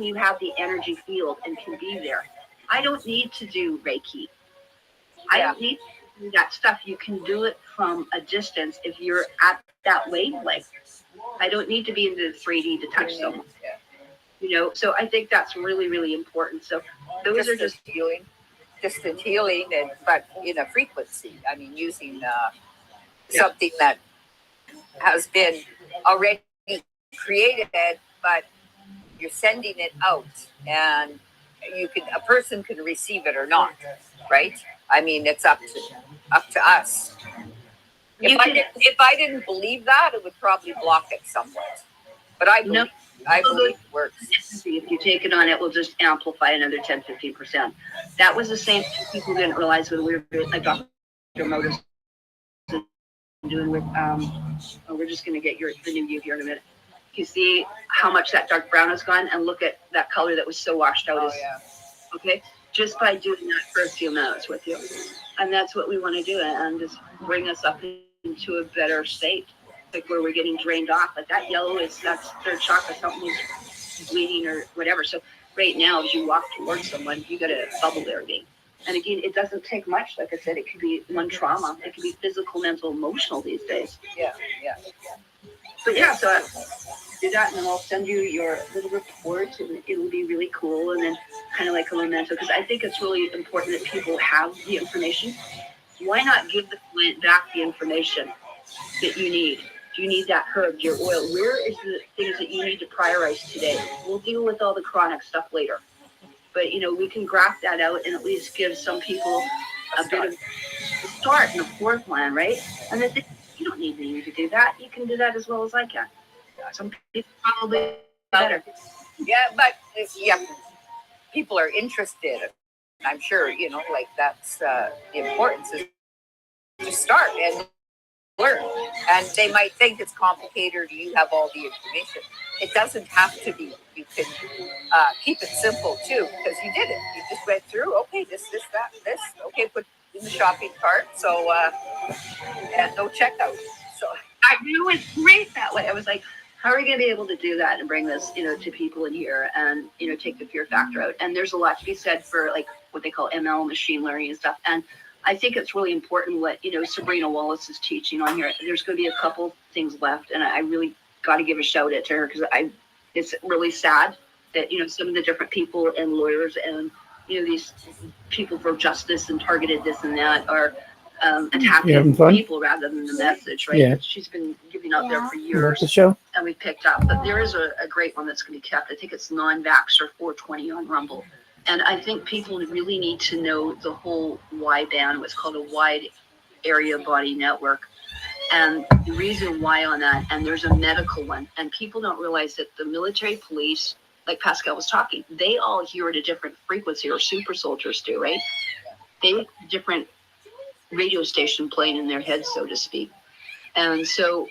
you have the energy field and can be there. I don't need to do Reiki. I don't need to do that stuff. You can do it from a distance if you're at that wavelength. I don't need to be into 3D to touch someone. So I think that's really, really important. So those are just healing, distant healing, but in a frequency. I mean, using something that has been already created, but you're sending it out, and a person can receive it or not, right? I mean, it's up to us. If I didn't believe that, it would probably block it somewhat. But I believe it works. If you take it on, it will just amplify another 10-15%. That was the same thing people didn't realize when we were doing, like Dr. Motors doing with, we're just going to get the new you here in a minute. You see how much that dark brown has gone, and look at that color that was so washed out. Okay, just by doing that for a few minutes with you. And that's what we want to do, and just bring us up into a better state, like where we're getting drained off. Like that yellow that's third chakra, something is bleeding or whatever. So right now, as you walk towards someone, you got a bubble there again. And again, it doesn't take much. Like I said, it could be one trauma. It could be physical, mental, emotional these days. Yeah. But yeah, so I do that, and then I'll send you your little report, and it'll be really cool. And then kind of like a memento, because I think it's really important that people have the information. Why not give the client back the information that you need? Do you need that herb, your oil? Where is the things that you need to prioritize today? We'll deal with all the chronic stuff later. But, we can graph that out and at least give some people a bit of a start in the floor plan, right? And then you don't need me to do that. You can do that as well as I can. Some people probably better. Yeah, but people are interested. I'm sure, like that's the importance is to start and learn. And they might think it's complicated or you have all the information. It doesn't have to be. You can keep it simple too, because you did it. You just went through, okay, this, that, this. Okay, put in the shopping cart. So, and no checkout. So I knew it's great that way. I was like, how are we going to be able to do that and bring this, to people in here and, take the fear factor out? And there's a lot to be said for like what they call ML, machine learning and stuff. And I think it's really important what, Sabrina Wallace is teaching on here. There's going to be a couple things left, and I really got to give a shout out to her, because it's really sad that, some of the different people and lawyers and, these people for justice and targeted this and that are attacking people rather than the message, right? Yeah. She's been giving out there for years, the show? and we picked up. But there is a great one that's going to be kept. I think it's Non-Vaxxer 420 on Rumble. And I think people really need to know the whole Y-band, what's called a wide area body network. And the reason why on that, and there's a medical one, and people don't realize that the military police, like Pascal was talking, they all hear at a different frequency, or super soldiers do, right? They have a different radio station playing in their heads, so to speak. And so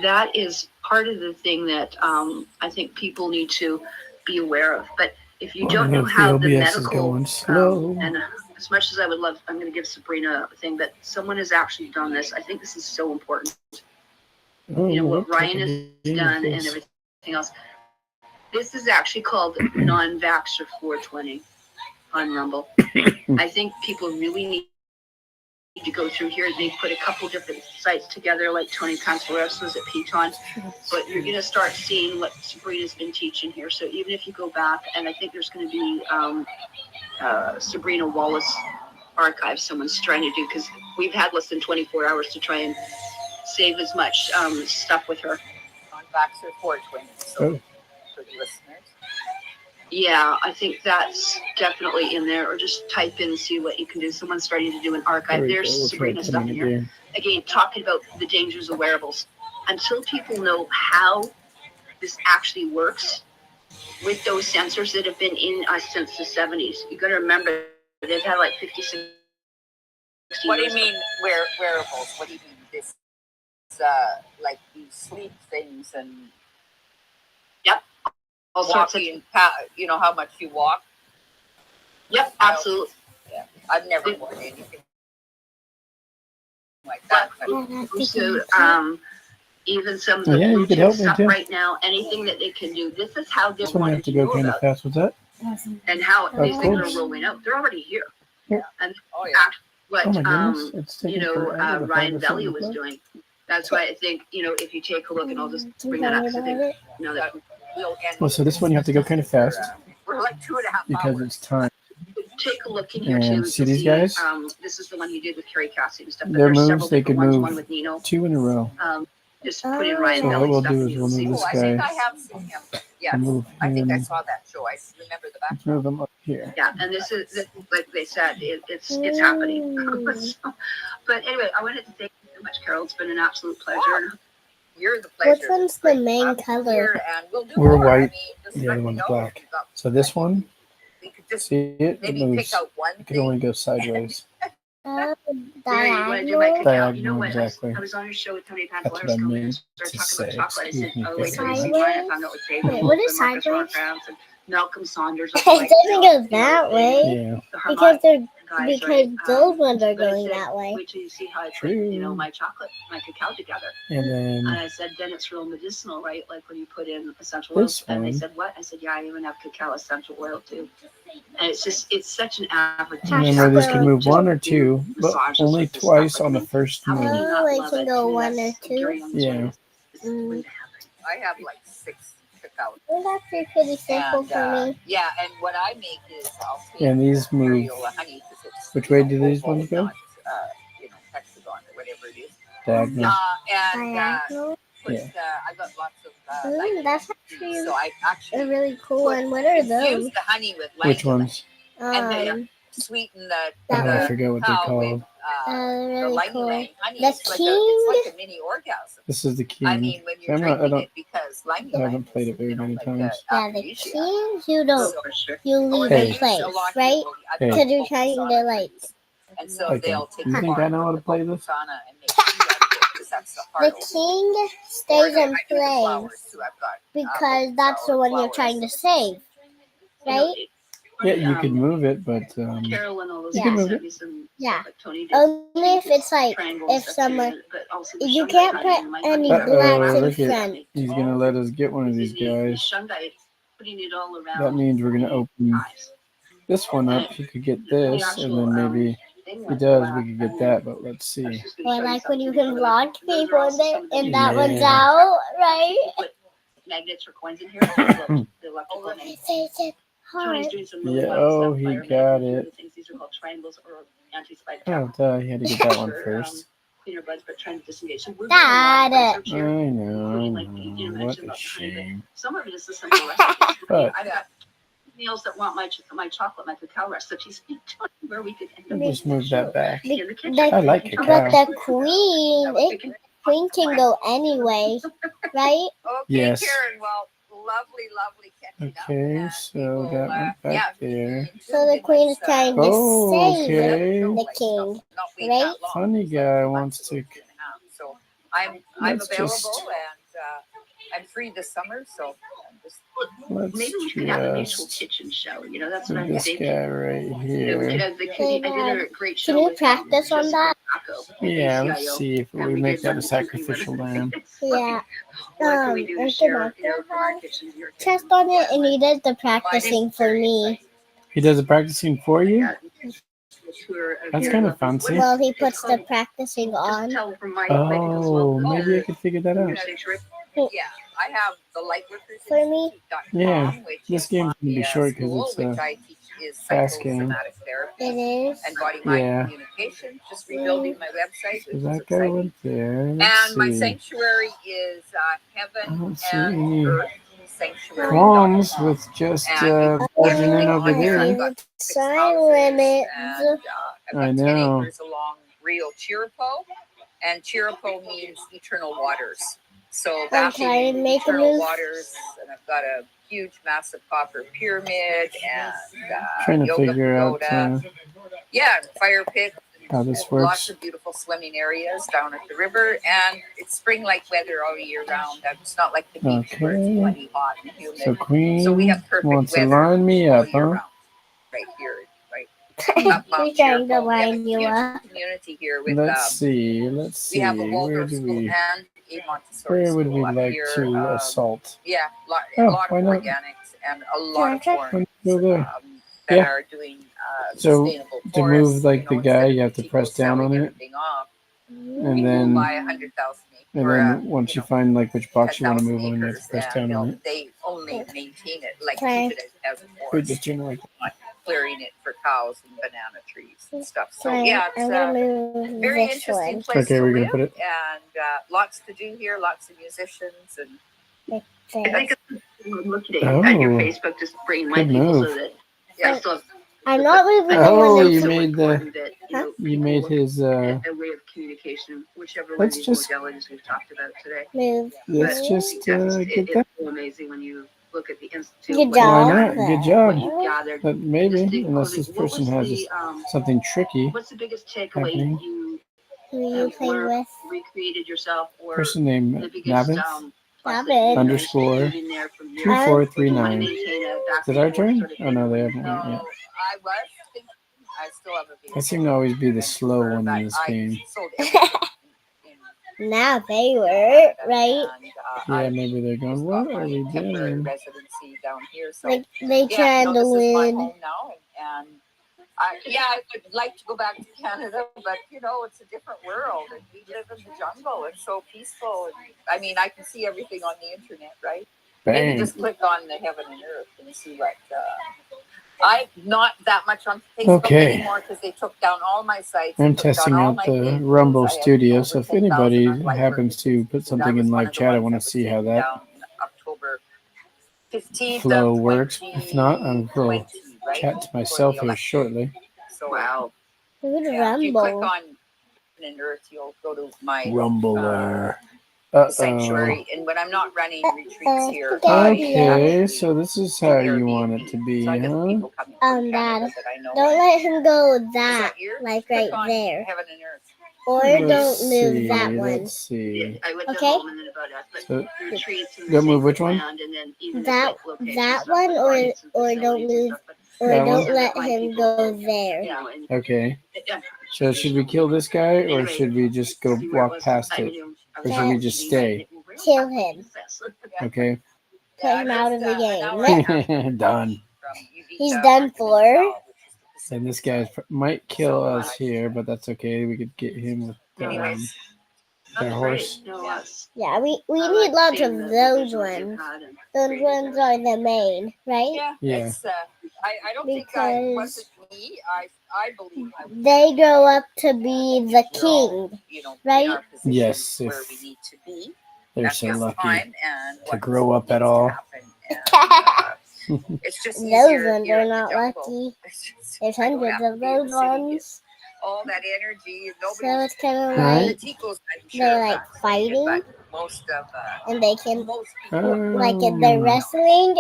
that is part of the thing that I think people need to be aware of. But if you don't know how the medical, and as much as I would love, I'm going to give Sabrina a thing, but someone has actually done this. I think this is so important. What Ryan has done and everything else. This is actually called Non-Vaxxer 420 on Rumble. I think people really need to go through here. They put a couple different sites together, like Tony Consoleros was at Piton, but you're going to start seeing what Sabrina's been teaching here. So even if you go back, and I think there's going to be Sabrina Wallace archive someone's trying to do, because we've had less than 24 hours to try and save as much stuff with her. On Vaxxer 420, so for the listeners. Yeah, I think that's definitely in there, or just type in and see what you can do. Someone's starting to do an archive. There's Sabrina stuff in here. Again, talking about the dangers of wearables. Until people know how this actually works with those sensors that have been in us since the 70s, you got to remember they've had like 56. What do you mean wearables? What do you mean this? Like these sleep things and. Yep. All sorts of, how much you walk. Yep, absolutely. Yeah, I've never worn anything like that. So, even some of Oh, the yeah, you blue could chip help me stuff too. right now, anything that they can do. This is how they This one you wanted have to to go know kind of about fast. What's that? and how Oh, these things cool. are rolling out. They're already here. Yeah. And Oh, yeah. act what Oh my goodness, it's taking forever to Ryan find the Belly song. was doing. That's why I think, if you take a look, and I'll just bring that up so that that We'll end. Well, so this one you have to go kind of fast We're like 2.5 because hours. it's time. take a look in here And too. see You'll these guys? This is the one he did with Carrie Cassidy and stuff. But Their there's moves, several they different could ones. move One with Nino. 2 in a row. Just put in Ryan So Belly what we'll stuff do and is you'll we'll see. move Oh, this I think guy. I have seen him. Yes. Move I think I him. saw that show. I remember the back. Let's move them up here. Yeah, and this is like they said, it's happening. So, but anyway, I wanted to thank you so much, Carol. It's been an absolute pleasure. You're the pleasure. Which one's the main I'm color? here and we'll do We're more. I white, mean, just the let other me one's know black. if you've got- So this one, we could just see it? It maybe pick moves. out one It can only thing. go sideways. Here, you want to do my Diagonal. cacao? You know Diagonal, what? exactly. I was on your show with Tony That's Pantaleros what I coming and meant started to talking about say. chocolate. I said, Excuse me, oh, wait till you Sideways? see mine. I found out with David. Wait, what is and Marcus sideways? Rothkrantz and Malcolm Saunders. It doesn't go that way Yeah. because they're guys, because right? those ones are But I going said, that way. wait till you see how I put, True. my chocolate, my cacao together. And And then I said, then it's real medicinal, right? Like when you put in essential This oils. And they one. said, what? I said, yeah, I even have cacao essential oil too. And it's such an average. remember this could move Just 1 or 2, but massages only with this twice stuff, on the like, first how can you move. not Oh, it love can it? go To me, 1 or that's 2. Gary Young's Yeah. way. It's Mm. going to happen. I have like 6 cacao. Well, that's pretty simple And, for me. yeah, and what I make is I'll take And these move. cereal honey because it's Which way do these oval, ones go? not, hexagon or whatever it is. Diagonal. And Diagonal. put, Yeah. I got lots of That's lemon actually so I a actually really cool one. What are those? infuse the honey with lemon. Which ones? And then Um, sweeten the That I one. forget what they're cacao with called. the really lemon cool. honey. The It's like a mini orgasm. This is the king. I mean, when you're I'm not- I drinking don't- it because lemon I haven't played it very many times. Yeah, the kings you don't For sure. you Oh, leave Hey. in place, right? Hey. Because you're trying to like And so Okay. they'll take You the think I bark know how from to the play this? sauna and make tea out of it, 'cause that's the the heart of it. king stays in I do the place flowers too. I've got, because that's the one you're trying to save, right? Yeah, you could move it, but Carol and all those You guys can move sent it. me some Yeah. like Tony did. Only if it's like Triangles if and stuff someone too, but also the you shungite can't honey put and my any honey. blacks in look at- front. he's gonna let us get one of these The guys. shungite, putting it all around. That means we're gonna open eyes. this one up. He could get this, and then maybe Thing he went does. black, We could get and that, but let's I see. was just gonna Or show you like when you something can for block the- those people are in also there some of the and new that one's Yeah. out, right? Put magnets or coins in here. The electrical and It's Tony's hard. doing some really Yeah, fun oh, stuff. he Fire got magnets, it. things. These are called triangles or anti-spike Oh, trap. duh, he had to get that one For, first. cleaner buds, but trying to disengage. So we're doing a lot of Got research I here. know. Like, you What mentioned a about the honey, but shame. some of it is the simple recipes. But- I've got meals that want my chocolate, my cacao recipes, where we could end up Just move that back. in the kitchen. The- I like But cacao. the queen can go anyway, right? Okay, Yes. Karen. Well, lovely catching up. Okay, and so people, that went back there. So the queen is trying to Oh, save okay. the king, Not right? that long. Funny guy wants to. So I'm Let's available just- and I'm free this summer. So I'm just Let's Maybe we could have a mutual just kitchen show. That's do what I'm this thinking. guy right We could here. have the kitty. I did a great show. Can you with, practice on Jessica that? Rocco at Yeah, ACIO, let's see if and we make did that one a with Cookie sacrificial with it. lamb. Yeah. What can we do to and share, Tomato from our had kitchen to your chest kitchen? on it, and he did the practicing for me. He does the practicing for you? Yeah. Tour of That's your kinda lovely- fancy. Well, he It's puts the called- practicing just on. tell from my Oh, maybe I could figure that out. yeah. I have the Lightworkers For me? Yeah, which this is game's my, gonna be short 'cause school, it's which a I teach is fast game. psychosomatic therapy It is. and body mind Yeah. communication. Just rebuilding my website, So which is that guy exciting. went there. And Let's my see. sanctuary is I Heaven don't see and any Earth Sanctuary. qualms with just And- barging in over Okay, here. the sign limits. And, I've got I 10 know. acres along Rio Chiripo, and Chiripo means eternal waters. So bashing trying to into make a eternal move. waters, and I've got a huge, massive copper pyramid and Trying to yoga figure out pagoda. Yeah, fire pit. how this Lots works. of beautiful swimming areas down at the river, and it's spring-like weather all year round. It's not like the beach where it's Okay. plenty hot and humid. So Queen So we have perfect wants to weather line me all up, year huh? round. Right here, right. He's Up Mount trying to Chiripo. We have a line you huge up. community here with Let's see. Let's we see. have a Where Waldorf do school, we? and Montessori Where would we school up like here. to assault? Yeah, a Oh, lot why of not? organics and a lot of Can I Why foreign not go there? that Yeah. are doing So, sustainable to move, forests. like, the instead guy, of you have to people press down selling on it, everything off, and people then buy 100,000 and or then once you find like which box you want to 10,000 move on, you have to acres, press and down on it. they only maintain it, like Okay. keep it as a Wait, forest, just turn it like not clearing it for cows and banana trees and stuff. So Fine. yeah, I'm it's gonna move very this interesting one. place Okay, to we're gonna live, put it- and lots to do here, lots of musicians, and I There. think it's looking at your Oh, Facebook, just bring my good people move. so that yeah, I still have. I'm not moving the Oh, one you that's made the- important that, You people made look his at a way of communication, whichever one of let's these just- modalities we've talked about today. move. let's But just get that. it's so amazing when you look at the institute. Good what you've job. Why done, not? Good What job. you've gathered. But maybe, Just the- unless this what was person has the, something tricky. What's the biggest takeaway happening. you Who you have play learned, with? recreated yourself, or Person named the biggest Navin. plus that Navin. you've Underscore learned in there from your- 2439. You wanna maintain a back Is it our and forth turn? sort of Oh no, they thing. haven't no, went yet. I was thinking, I still have a I seem to always be the slow one in this game. sold everything in Now they were, Canada, right? and, Yeah, I maybe they're going. just What got are my we temporary doing? residency down here, so Like they yeah, trying no, to this is my win. home now, and I would like to go back to Canada, but it's a different world, and we live in the jungle. It's so peaceful. And, I mean, I can see everything on the internet, right? Maybe Bang. just click on the Heaven and Earth and see what. I'm not that much on Facebook Okay. anymore because they took down all my sites. I'm They took down testing all out my the pages. Rumble I had Studio, over so if 10,000 anybody unliked happens to purchases. put That something was in one live of the chat, I ones want to that was see how taken that down October 15th flow of works. If not, I will 2020, right? chat to Before myself the here election. shortly. So, Wow. Who'd yeah, if you click rumble? on Heaven and Earth, you'll go to my Rumbler. sanctuary. And when I'm not running retreats here, Okay, so this is how you want it to be, so I get huh? people coming from Dad, Canada that I know. don't let him go Is that, yours? like Click right on there. Heaven and Earth. Or Let's don't move see, that one. let's see. I went to Okay. home and then about us, but So, the retreats and the don't move sacred which one? land, and then even the That- site locations, that stuff, one like or- gardens and or don't facilities and move- stuff, but Or That don't one? let him go you there. know, and Okay. yeah, So should we kill this guy, or Anyway, should we just go see where walk was. past I it? knew I Or was should we on just TV, stay? and it will really Kill happen him. with this. Okay. Put him out of the An game. hour and a half Done. from He's Uvita, done Oregon, for. Cal, which is the Pacific And this guy side. might kill us here, but that's okay. We could get him with Anyways, their That's horse. great. No, Yeah. Yeah, we I need like lots seeing of the those visuals you've ones. had and Those created ones there. are the main, right? yeah, Yeah. it's, I don't think that Because- wasn't me. I believe I was They grow up to be the king. right? in our position Yes, if where we need to be They're at so this lucky time and to what grow up at needs to all. happen. And, it's just Those easier ones here are in the not jungle. lucky. It's just- There's I don't hundreds have of to be in those the city. ones. All that energy, So nobody. it's kind of Right. The like, Ticos, I'm sure they're of like that, fighting, but most of and they can, most people like if they're wrestling.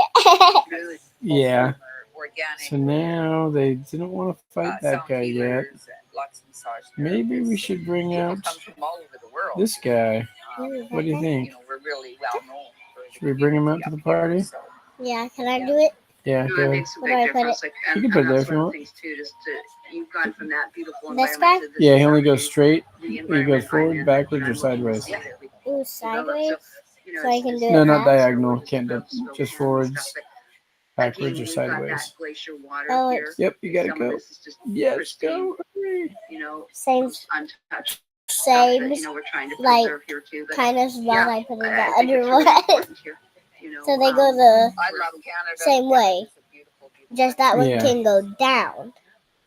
Really. Yeah. are organic. So now they didn't want to fight that sound guy yet. healers and lots of massage Maybe we therapists. should bring People out come from all over the world. this guy. What do you think? We're really well known. For the Should we bring him out community to the up here, party? so. Yeah, can I do it? Yeah, No, go it ahead. makes a Where do I big put difference. Like, You can put it there that's if you one of want. the things too. Just to you've gone from that beautiful This environment to this Yeah, he only goes environment, straight. the He goes environment I'm forward, in, backwards, and or I'm looking to sideways. see that we Ooh, develop. sideways. you know, So I it's can just- do No, it not back. diagonal. Can't do Just just stuff, forwards, but backwards, again, or we've got sideways. that glacier water Oh, here. it's- Yep, you gotta Some of go. this is just Yes, pristine, go. Hurry. you know, Same, untouched stuff same that, you know, we're trying to like, preserve here too. But kind of spot yeah, I put in the I think other it's really one. important here, you know, So they go the I love Canada. Same way. Canada's a beautiful, beautiful just that one Yeah. can go down.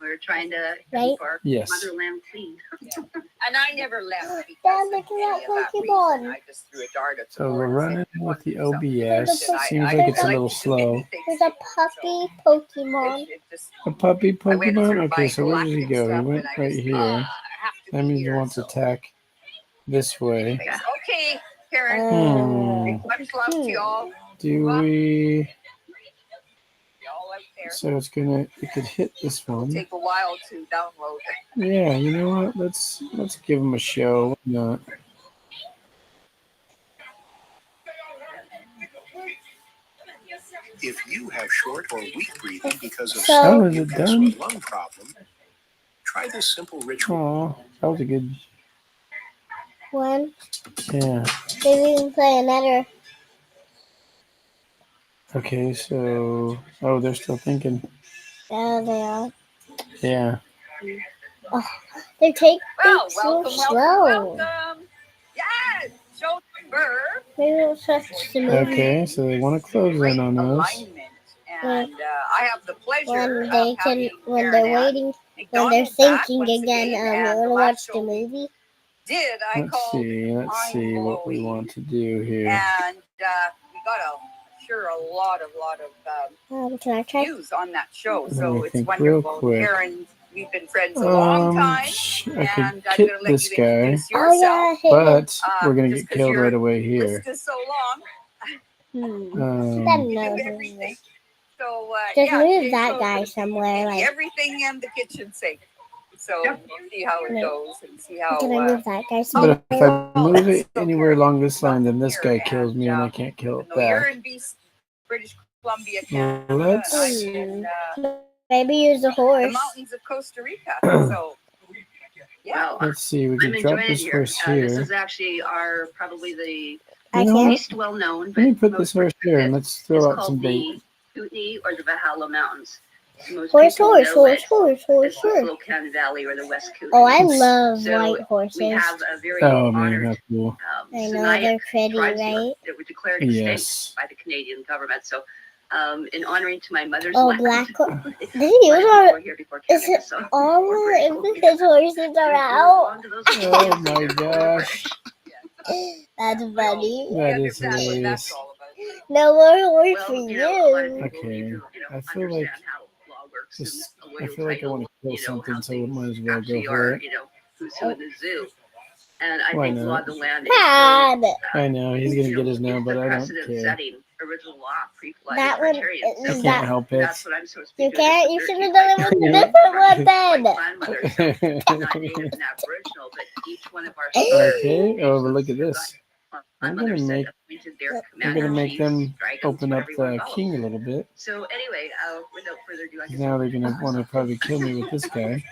we're trying to Right? keep our Yes. motherland clean. And I never left because Dad, of look at any that of that Pokemon. reason. I just threw a dart at the So board we're and running said, with the "You want to do OBS. something?" Seems I- like I it's a like little to do slow. anything There's a safe, puppy so Pokemon. it just- A puppy I went Pokemon? through Okay, my so where did he galactic go? He stuff, went and I right just, here. I have to That be means he here, wants to so. attack this way. Okay, Karen. Hmm. Much love to y'all. Do we? Y'all out there. So it's gonna. It could hit this It'll one. take a while to download. Yeah, you know what? Let's give him a show. Why not? If you have short or weak breathing because of So- Oh, is it mucus or done? lung problem, try this simple ritual. Oh, that was a good. one. Yeah. Maybe we can play another. Okay, so they're still thinking. Yeah, they are. Yeah. They take Well, things so welcome, slow. welcome. Yes, show number Maybe we'll watch the movie. Okay, so they want to close great in on us. alignment. And I have the pleasure When they of can, having when they're Karen Ann waiting, when they're McDonald back thinking once again, again, you and want the to last watch the show we movie? did, I Let's called see what we Mind-Blowing. want to do here. And we got a lot of Can I try? views on that show. Let So me it's think real wonderful. quick. Karen, we've been friends a long time. I could And I'm hit going to let this you guy, introduce Oh yourself. yeah, hit him. but we're gonna just get 'cause killed your right away here. list is so long. That You knows do who he everything. is. So Just yeah, move today's that show guy is somewhere. Like, everything and the kitchen sink. So we'll see how it Right. goes and see how. can I move that guy But somewhere? if I move it so anywhere Karen, along this line, then this welcome guy here. kills me and I And, can't kill it even though you're back. in British Columbia, Well, Canada, let's- I'm in Maybe use a the horse. mountains of Costa Rica. So yeah. Well, Let's see. We I'm can drop enjoying it this here. horse This here. is actually probably the I You know can't. what? least well known, Let but me put most this horse here and let's It's throw out called some bait. the Kootenay or the Valhalla Mountains. Most Horse, people horse, know horse, it horse, as horse, the horse. Slocan Valley or the West Kootenay. Oh, I love So, white We horses. have a very Oh man, honored that's cool. I know Sinaiak they're pretty, tribes here right? that were declared extinct Yes. by the Canadian government. So, in honoring to my mother's Oh, land, black horse. it's Did he use our? before here before Is Canada, it so all we're grateful of to be his horses are there. out? Belong to those Oh people. my gosh. That's funny. That is understand what hilarious. that's all about. No more horse Well, for you know, a lot of you. people Okay. need to, I feel like understand how law works Just, and a I loyal feel like I want title, to kill something, how so we things might as well go actually for are, it. who's who in the zoo. And I Why think law not? of the land is Bad. I know he's gonna get us now, it's but the I don't precedent care. setting original law pre-flood That one criterion. I is So can't that. help it. that's what I'm supposed to be You doing. can't. for You should 13 have done it like with a that. different one Like then. grandmothers, so not native and aboriginal, but each one of our Okay. Oh, but look at this. My I'm mother gonna said make. appointed their I'm gonna commander make chiefs, them dragons, open up whatever you wanna the call them. king a little bit. So anyway, without further ado, I guess Now they're gonna want to probably kill me with this guy.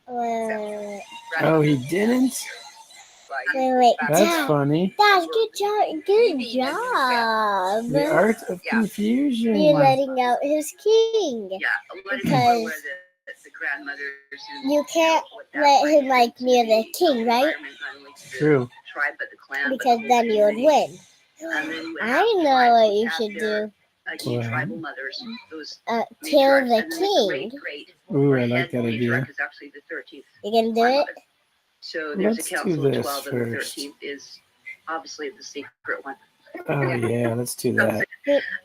Wait, Oh, he didn't. wait. That's Dad, funny. Dad, good job. Good job. The art of confusion. You're letting out his king. yeah, a lot of people are Because aware that the grandmothers and you can't what that let him might like do near to the king, right? environment, not only to the True. tribe but the clan, but Because the whole then you would community. win. And then you would I have know tribes what would you have should their, do. key What? tribal mothers, those Kill matriarchs, the and then king. great Ooh, or I like head that idea. matriarch is actually the 13th. You gonna do it? grandmother. So there's Let's a do council of this 12 and the first. 13th is obviously the secret one. Oh yeah, let's do that.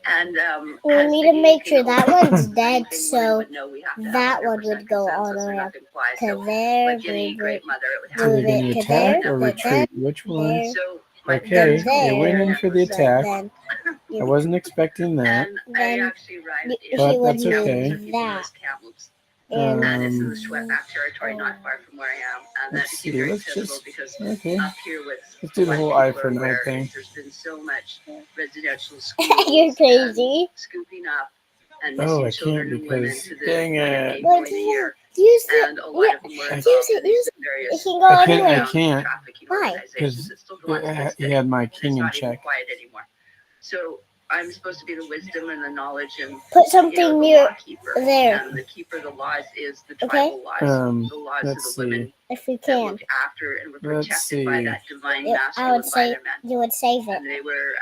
And We as need the to make king sure that knows, one's dead, anything so women would know, we have to have that one 100% would go all the consensus or way up nothing flies. to So there. like any Move great it, mother, it would have So move they're to gonna it to attack there, or to retreat? Which one? there. So my Okay, Then you're winning for the so attack. then I wasn't expecting that. And Then I actually arrived you- in But he would that's move okay. that. Kamloops. And And it's in the Um, Sweatback territory, not far from where I am. And let's that's see. very Let's pivotal just because okay. up here with Let's do the what whole people eye are for an eye aware thing. is there's been so much residential You're schools crazy. and scooping up and Oh, missing I children can't and women because to the dang it. But a year. use it. And a lot of them were I- involved Use it, in these use it. It various can go I can't- anywhere. I can't. trafficking Why? organizations that still go on to this He day. had my And king it's in not even check. quiet anymore. So I'm supposed to be the wisdom and the knowledge and Put something the near law keeper. there. And the keeper of the laws is the Okay. tribal laws, the laws of Let's the women see. if you that can. looked after and were Let's protected by see. that divine Yeah, I masculine would by say their men. you would save it. And they were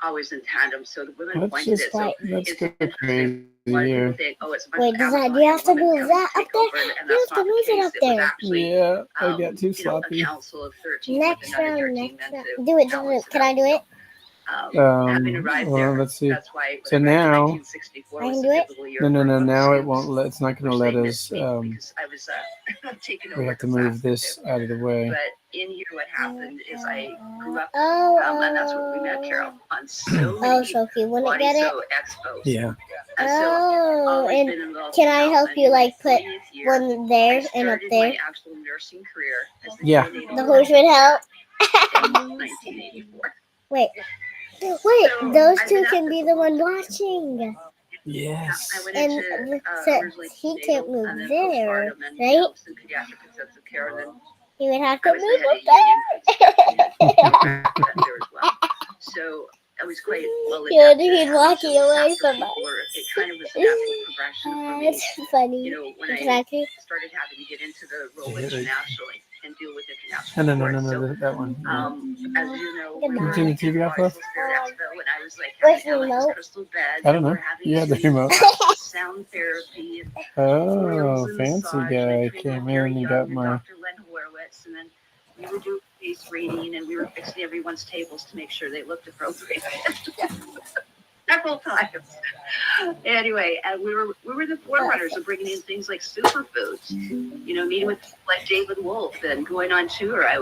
always in tandem. So the women Let's pointed just it. So let's it's go interesting. crazy A lot of people here. think, oh, it's a bunch Wait, of does that? Amazonian You have to women move coming that to up take there. over, and You that's have to not the move it case. up It was there. actually Yeah, I got too a sloppy. council of 13 Next with another round, 13 next men round. to Do it. balance Can I do it? having arrived Well, there, let's see. that's why So when I arrived in now- 1964 I was can the do it? pivotal year No, no, for no. both Now it schools, won't let. It's not going which to let they us. missed me because I was taking over We have to the move fast this too. out of the way. But in here, what happened is I grew up, Oh, and that's where we met Carol on so Oh, many so he wouldn't Body get it? Sew expos. Yeah. And so Oh, always and been involved can in I health, help and you, in my like, put 40th year, one there I and up started there? my actual nursing career as the Yeah. neonatal The horse would help. in 1984. Wait, So, those I've two been at can this be a the long one time. watching. Yes. I went And into so originally he neonatal can't move and then there, postpartum and right? pediatric intensive care, and then You would have I to was move the up head of the union there. there as well. So I was quite well You would adept be at how walking to look away after from people, us. or it kind of was a natural progression for me. It's funny. You know, when I Exactly. started having to get into the role Yeah, they- internationally and deal with No, international no, no, sports. no, So, no, that one. Yeah. as you know, we Goodbye. were You turn the TV off, love? Barnstable Spirit Expo, and I was like Where's having the Alex's remote? crystal bed. I don't know. We're having You had the to remote. practice sound therapy and Oh, oils and fancy massage. guy And I trained came with Gary in and Young got and my. Dr. Len Horowitz, and then we were doing face reading, and we were fixing everyone's tables to make sure they looked appropriate. Several times. Anyway, and we were the forerunners of bringing in things like superfoods. You know, meeting with people like David Wolf and going on tour. I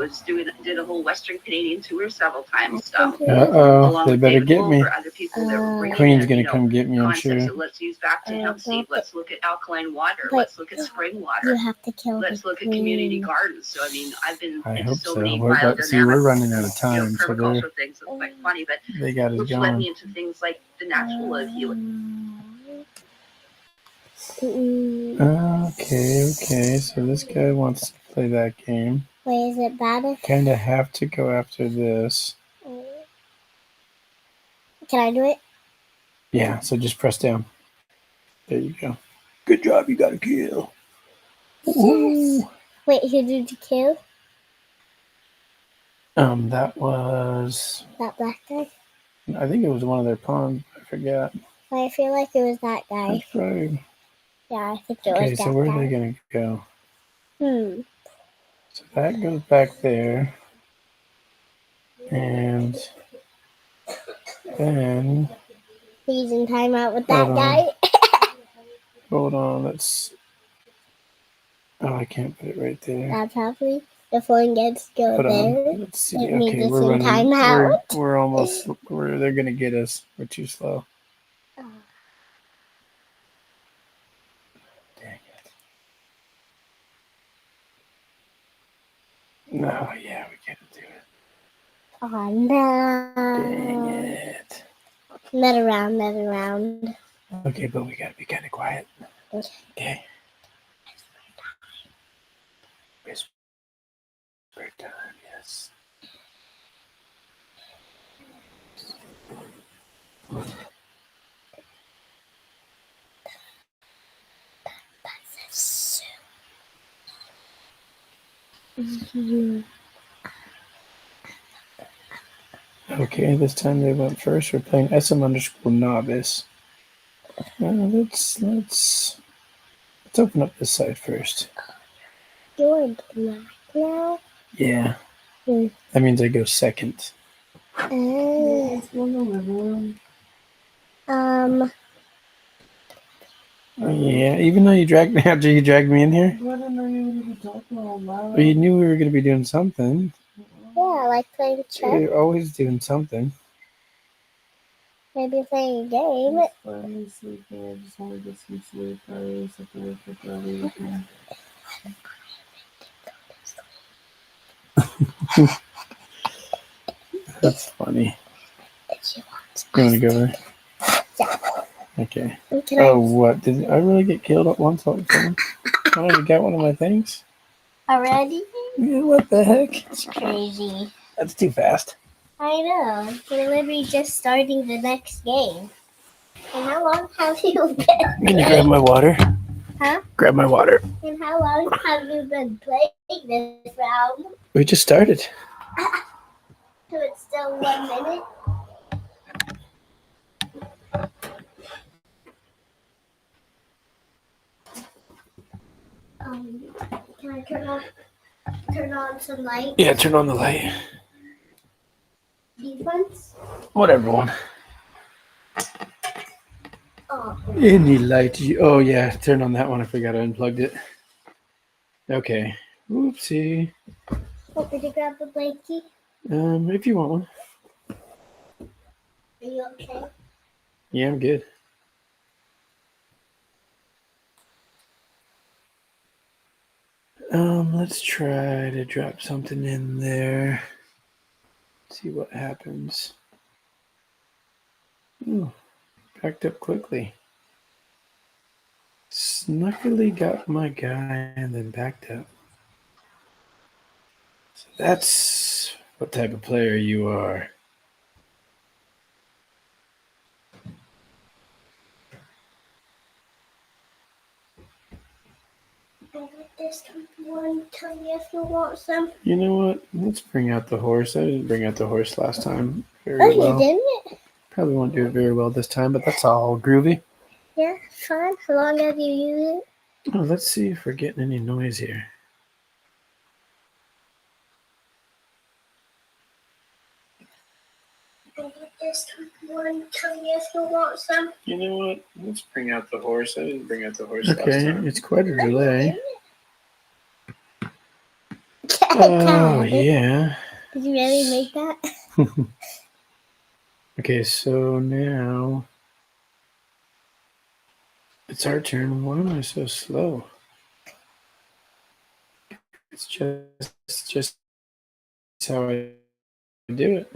did a whole Western Canadian tour several times. Uh-oh, Along they with better David get Wolf me. or other people that were bringing Queen's in, gonna you know, come get me, I'm concepts sure. of let's use back to hemp seed, let's look at alkaline water, But let's look at spring You water, have to kill let's the look at community queen. gardens. So I mean, I've been I into hope so so. many See, we're biodynamic, running out of you know, time, so permaculture things. It's quite funny, but they got us which led me going. into things like the natural healing. Okay. So this guy wants to play that game. Wait, is it bad if... Kind of have to go after this. Can I do it? Yeah, so just press down. There you go. Good job, you got a kill. Woo. Wait, who did you kill? That was... That black guy? I think it was one of their pawns. I forget. I feel like it was that guy. That's probably... Yeah, I think it Okay, was so that where guy. are they going to go? So that goes back there. And then... He's in timeout with that guy. Hold on, let's... Oh, I can't put it right there. Probably. The phone gets to go Hold there. on. Let's see. It means Okay, it's we're in running. timeout. We're almost. They're gonna get us. We're too slow. Dang it. No, yeah, we can't do it. Oh no. Dang it. Another round. Okay, but we gotta be kind of quiet. Okay. Whisper time, yes. Okay, this time they went first. We're playing SM_novice. Let's open up this side first. You're black now. Yeah. Hmm. That means I go second. Yeah, even though you dragged me after you dragged me in here. Well, you knew we were going to be doing something. Yeah, like playing chess. You're always doing something. Maybe playing a game. That's funny. You want to go there? Yeah. Okay. Can Oh, what? Did I really get killed at once all of a sudden? I already got one of my things? Already? Yeah, what the heck? It's crazy. That's too fast. I know. We're literally just starting the next game. And how long have you been Can you grab my water? Huh? Grab my water. And how long have you been playing this round? We just started. So it's still 1 minute? Can I turn on some light? Yeah, turn on the light. These ones? Whatever one. Oh. Any light. Oh, yeah. Turn on that one. I forgot I unplugged it. Okay. Oopsie. Want me to grab the blankie? If you want one. Are you okay? Yeah, I'm good. Let's try to drop something in there. See what happens. Ooh, packed up quickly. Snuckily got my guy and then backed up. That's what type of player you are. I got this one. Tell me if you want some. You know what? Let's bring out the horse. I didn't bring out the horse last time Oh, very you well. didn't? Probably won't do it very well this time, but that's all groovy. Yeah, fine. How long have you used it? Oh, let's see if we're getting any noise here. I got this one. Tell me if you want some. You know what? Let's bring out the horse. I didn't bring out the horse last time. Okay, it's quite a delay. Oh, yeah. Did you really make that? Okay, so now it's our turn. Why am I so slow? It's just how I do it.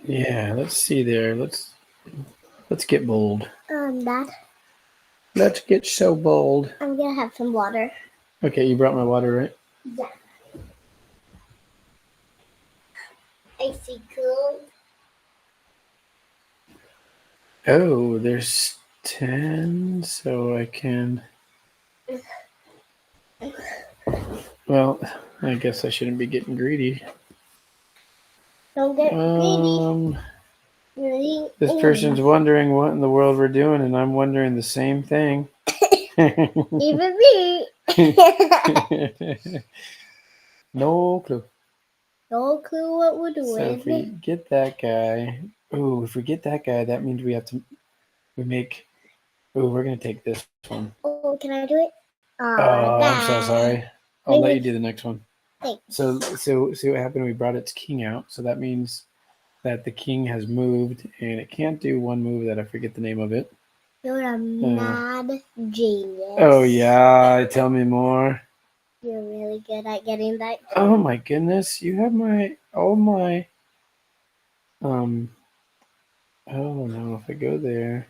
Yeah, let's see there. Let's get bold. Dad, Let's get so bold. I'm gonna have some water. Okay, you brought my water, right? Yeah. Icy cool. Oh, there's 10, so I can. Well, I guess I shouldn't be getting greedy. Don't get greedy. Really? This person's wondering what in the world we're doing, and I'm wondering the same thing. Even me. No clue. No clue what we're So if we doing. get that guy, if we get that guy, that means we're gonna take this one. Oh, can I do it? Oh, I'm so Dad. sorry. I'll let Maybe- you do the next one. Thanks. So see what happened? We brought its king out, so that means that the king has moved, and it can't do one move that I forget the name of it. You're a mad genius. Oh yeah, tell me more. You're really good at getting that. Oh my goodness, you have all my oh no, if I go there,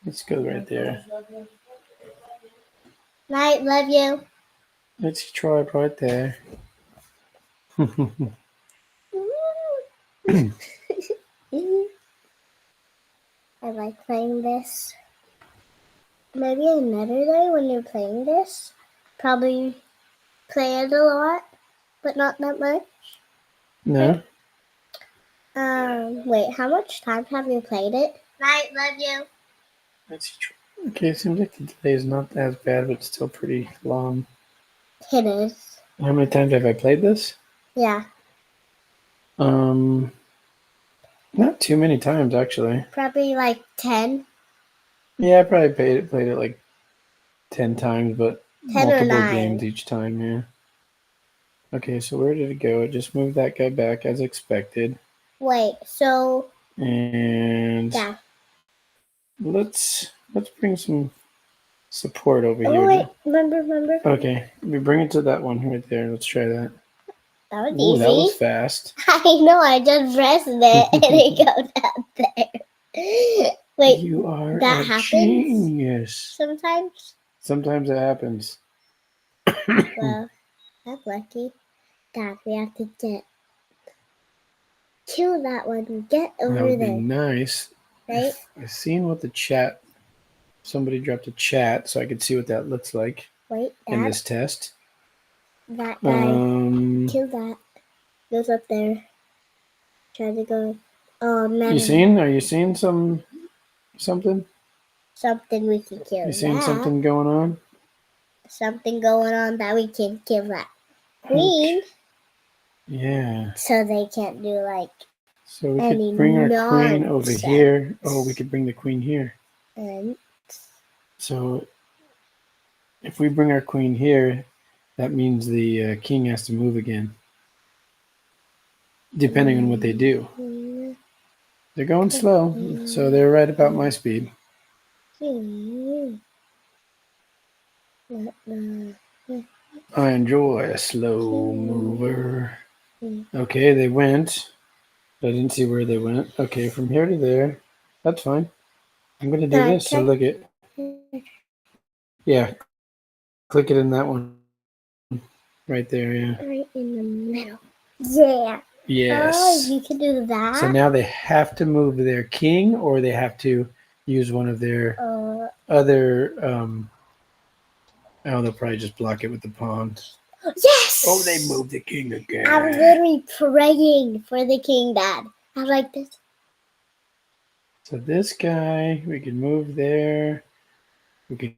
let's go right there. Night, love you. Let's try it right there. I like playing this. Maybe another day when you're playing this, probably play it a lot, but not that much. No? Wait, how much time have you played it? Night, love you. Let's try. Okay, it seems like the delay is not as bad, but still pretty long. It is. How many times have I played this? Yeah, Not too many times actually. probably like 10. Yeah, I probably played it like 10 times, but 10 or multiple 9. games each time, yeah. Okay, so where did it go? It just moved that guy back as expected. Wait, so And yeah. let's bring some support over Oh here. wait, remember? Okay, we bring it to that one right there. Let's try that. That was Ooh, easy. that was fast. I know, I just pressed it and it goes out there. Wait, You are that a happens? genius. sometimes? Sometimes it happens. Well, that's lucky. Dad, we have to kill that one and get That over would be there, nice. right? I've seen what the chat. Somebody dropped a chat, so I could see what that looks like Wait, in Dad, this test. that guy, kill that. Goes up there. Try to go. Oh man, Are you seeing something? something we can kill. You seeing that. something going on? Something going on that we can kill that queen, Yeah. so they can't do like So we Any could bring our queen over nonsense. here. Oh, we could bring the queen here. and So if we bring our queen here, that means the king has to move again. Depending on what they do. They're going slow, so they're right about my speed. I enjoy a slow mover. Okay, they went. I didn't see where they went. Okay, from here to there. That's fine. I'm going to do this. So look at. Yeah, click it in that one. Right there, yeah. Right in the middle. Yeah. Oh, Yes. you can do that. So now they have to move their king, or they have to use one of their other. Oh, they'll probably just block it with the pawn. Yes! Oh, they moved the king again. I was literally praying for the king, Dad. I was like this. So this guy, we can move there. We can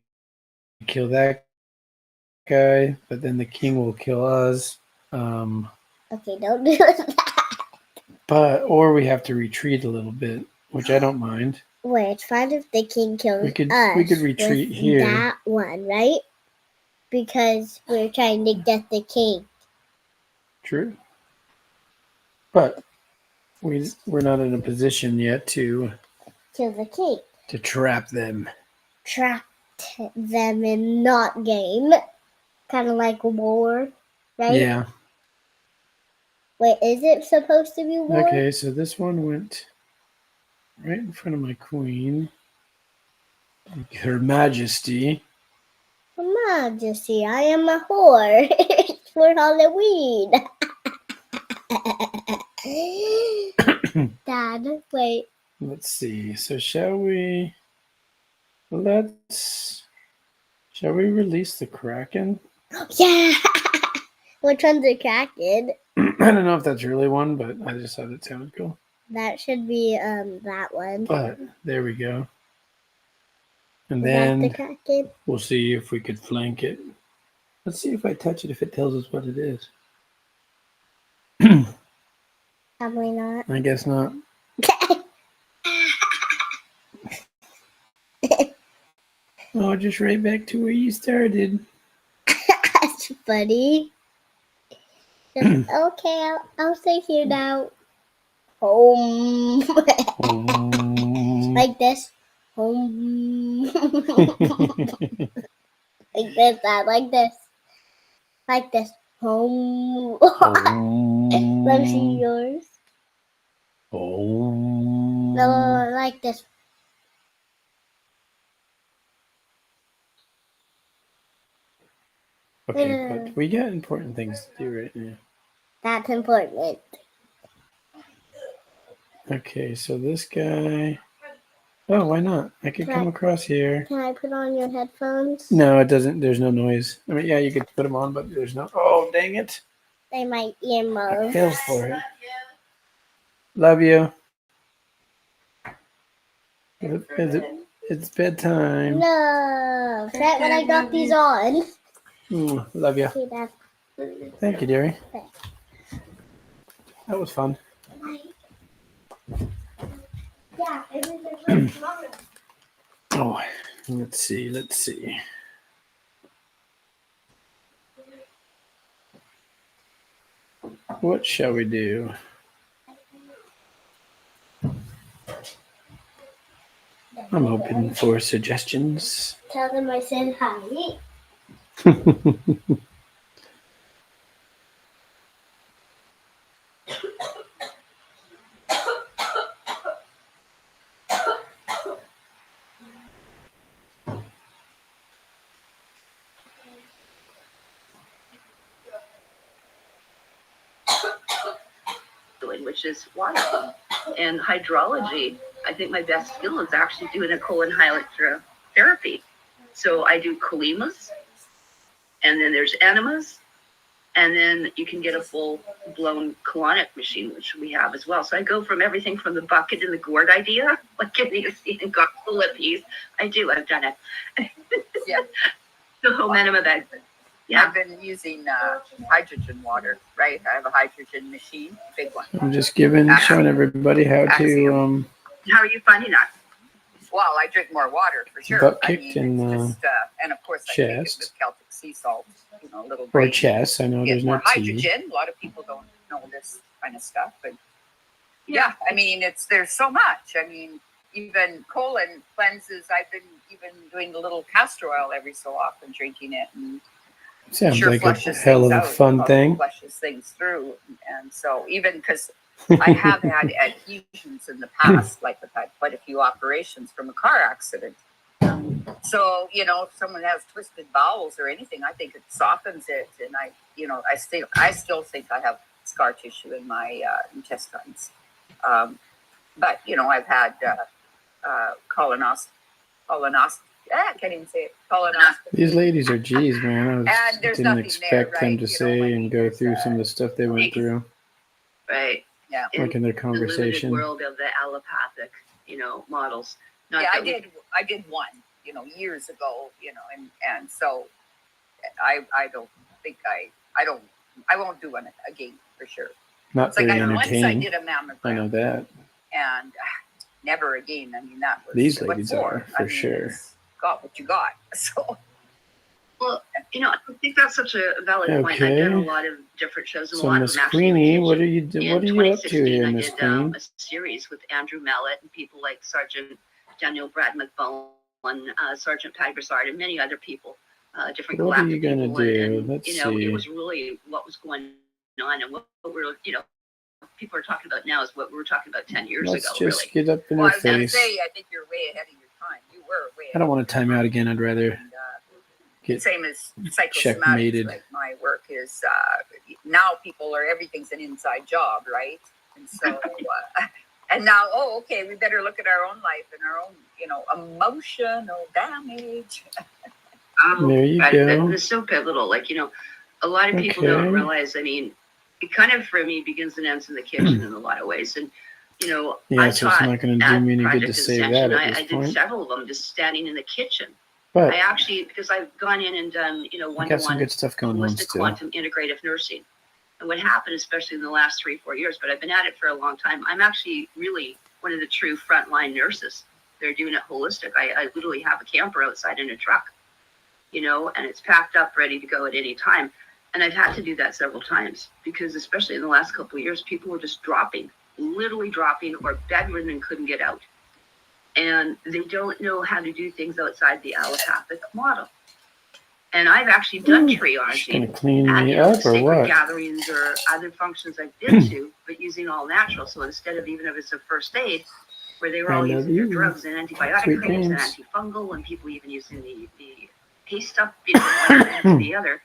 kill that guy, but then the king will kill us. Okay, don't do that. Or we have to retreat a little bit, which I don't mind. Wait, it's fine if the king kills We could us. retreat with here. That one, right? Because we're trying to get the king. True. But we're not in a position yet to Kill the king. trap them. Trapped them in not game. Kind of like war, right? Yeah. Wait, is it supposed to be war? Okay, so this one went right in front of my queen. Her Majesty. Majesty, I am a whore. It's for Halloween. Dad, wait. Let's see. So shall we release the Kraken? Yeah! Which one's a Kraken? I don't know if that's really one, but I just thought it sounded cool. That should be that one. But there we go. And Is that the then Kraken? we'll see if we could flank it. Let's see if I touch it, if it tells us what it is. Probably not. I guess not. Oh, just right back to where you started. That's funny. Just, okay, I'll stay here now. Home. Like this. Home. Like this, Dad. Like this. Like this. Home. Let me see yours. No, like this. Okay, but we got important things to do right now. That's important. Okay, so this guy. Oh, why not? I could come across here. Can I put on your headphones? No, it doesn't. There's no noise. I mean, yeah, you could put them on, but there's no. Oh, dang it! They might I earmuffs. fell for it. Love you. It's bedtime. No. Right when I got these on. Love you. Okay, Dad. Thank you, dearie. That was fun. Yeah, everything's Oh, let's see. What shall we do? I'm open for suggestions. Tell them I said hi. Which is water and hydrology. I think my best skill is actually doing a colon hydrotherapy. So I do colemas, and then there's enemas, and then you can get a full-blown colonic machine, which we have as well. So I go from everything from the bucket and the gourd idea, like getting a seed and got lippies. I've done it. Yeah. The whole enema bag. Yeah. I've been using hydrogen water, right? I have a hydrogen machine, big one. I'm just showing everybody how to How are you finding that? Well, I drink more water for sure. Butt kicked in it's just, and of course I take it chest. with Celtic sea salt, a little or grain. chest. I know Get there's no more tea. hydrogen. A lot of people don't know this kind of stuff, but yeah, I mean, there's so much. I mean, even colon cleanses. I've been even doing the little castor oil every so often, drinking it, and Sounds sure like a flushes hell of things a out, fun thing. flushes things through, and so even because I have had adhesions in the past, like I've had quite a few operations from a car accident, So, if someone has twisted bowels or anything, I think it softens it. And I still think I have scar tissue in my intestines. But, I've had I can't even say it. Colonoscopy. These ladies are G's, man. I And there's didn't nothing expect there, them right? to say and go through some of the there's, stuff they went through, Right. Yeah. like in their The conversation. limited world of the allopathic, models. Not Yeah, that we- I did one, years ago, and so I don't think I won't do one again for sure. Not It's like very once I entertaining. did a mammogram. I know that. And never again. I mean, that was These what ladies for? are, for sure. it's Got what you got. So Well, I think that's such a valid point. I've done a lot of different shows and a So lot Miss of them actually in the Queenie, what kitchen. are you do? In What are you up to 2016, here, I Miss did Queen? a series with Andrew Mallet and people like Sergeant Daniel Brad McBone, Sergeant Pat Broussard, and many other people, different What are you galactic gonna people. do? And, Let's it see. was really what was going on and what we're, people are talking about now is what we were talking about 10 years Let's ago, just really. get up in well, her I was gonna face. say, I think you're way ahead of your time. You were way I don't want to time out again. I'd rather And, get same as psychosomatics, checkmated. like my work is now people are everything's an inside job, right? And so and now okay, we better look at our own life and our own emotional damage. There you Right, go. It's so pivotal. Like, a lot of people Okay. don't realize, it kind of for me begins and ends in the kitchen in a lot of ways. And, Yeah, I so it's taught not going to at do me any good Project to say that Ascension. at I this did point. several of them just standing in the kitchen. But I actually, because I've gone in and done, we got some one-to-one good stuff going on holistic still. quantum integrative nursing. And what happened, especially in the last 3-4 years, but I've been at it for a long time. I'm actually really one of the true frontline nurses. They're doing it holistic. I literally have a camper outside in a truck, and it's packed up, ready to go at any time. And I've had to do that several times because, especially in the last couple of years, people were just literally dropping or bedridden and couldn't get out. And they don't know how to do things outside the allopathic model. And I've actually done She's going triaging to clean at me up or sacred what? gatherings or other functions I've been to, but using all natural. So instead of even if it's a first aid, where they were I all love using their you. drugs and antibiotic Sweet creams and dreams. antifungal, and people even using the paste stuff, one into the other,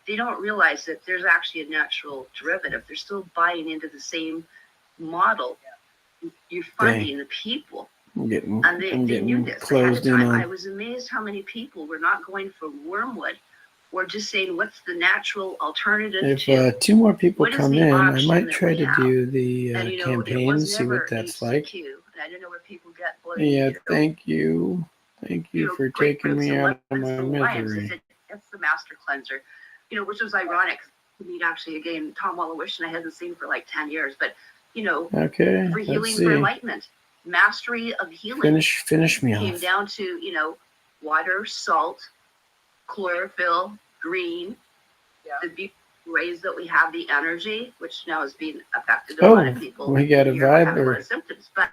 they don't realize that there's actually a natural derivative. They're still buying into the same model. You're funding the people. I'm getting, And they knew getting this ahead of closed in time. I on. was amazed how many people were not going for wormwood or just saying, what's the natural alternative If to? 2 more people what is come the in, I option might that try we to have? do the And, it campaign, was see never what that's like. HCQ. And I don't know where people get blood. Yeah, thank you. Thank you for taking me out of my misery. It's the master cleanser, which was ironic to meet actually again Tom Wallowish, and I hadn't seen for like 10 years, but Okay, for let's healing, for see. enlightenment, mastery of healing. Finish me Came off. down to water, salt, chlorophyll, green, Yeah. the deep rays that we have, the energy, which now is being affected a lot of people. we got a You're not having a lot vibe. of symptoms, but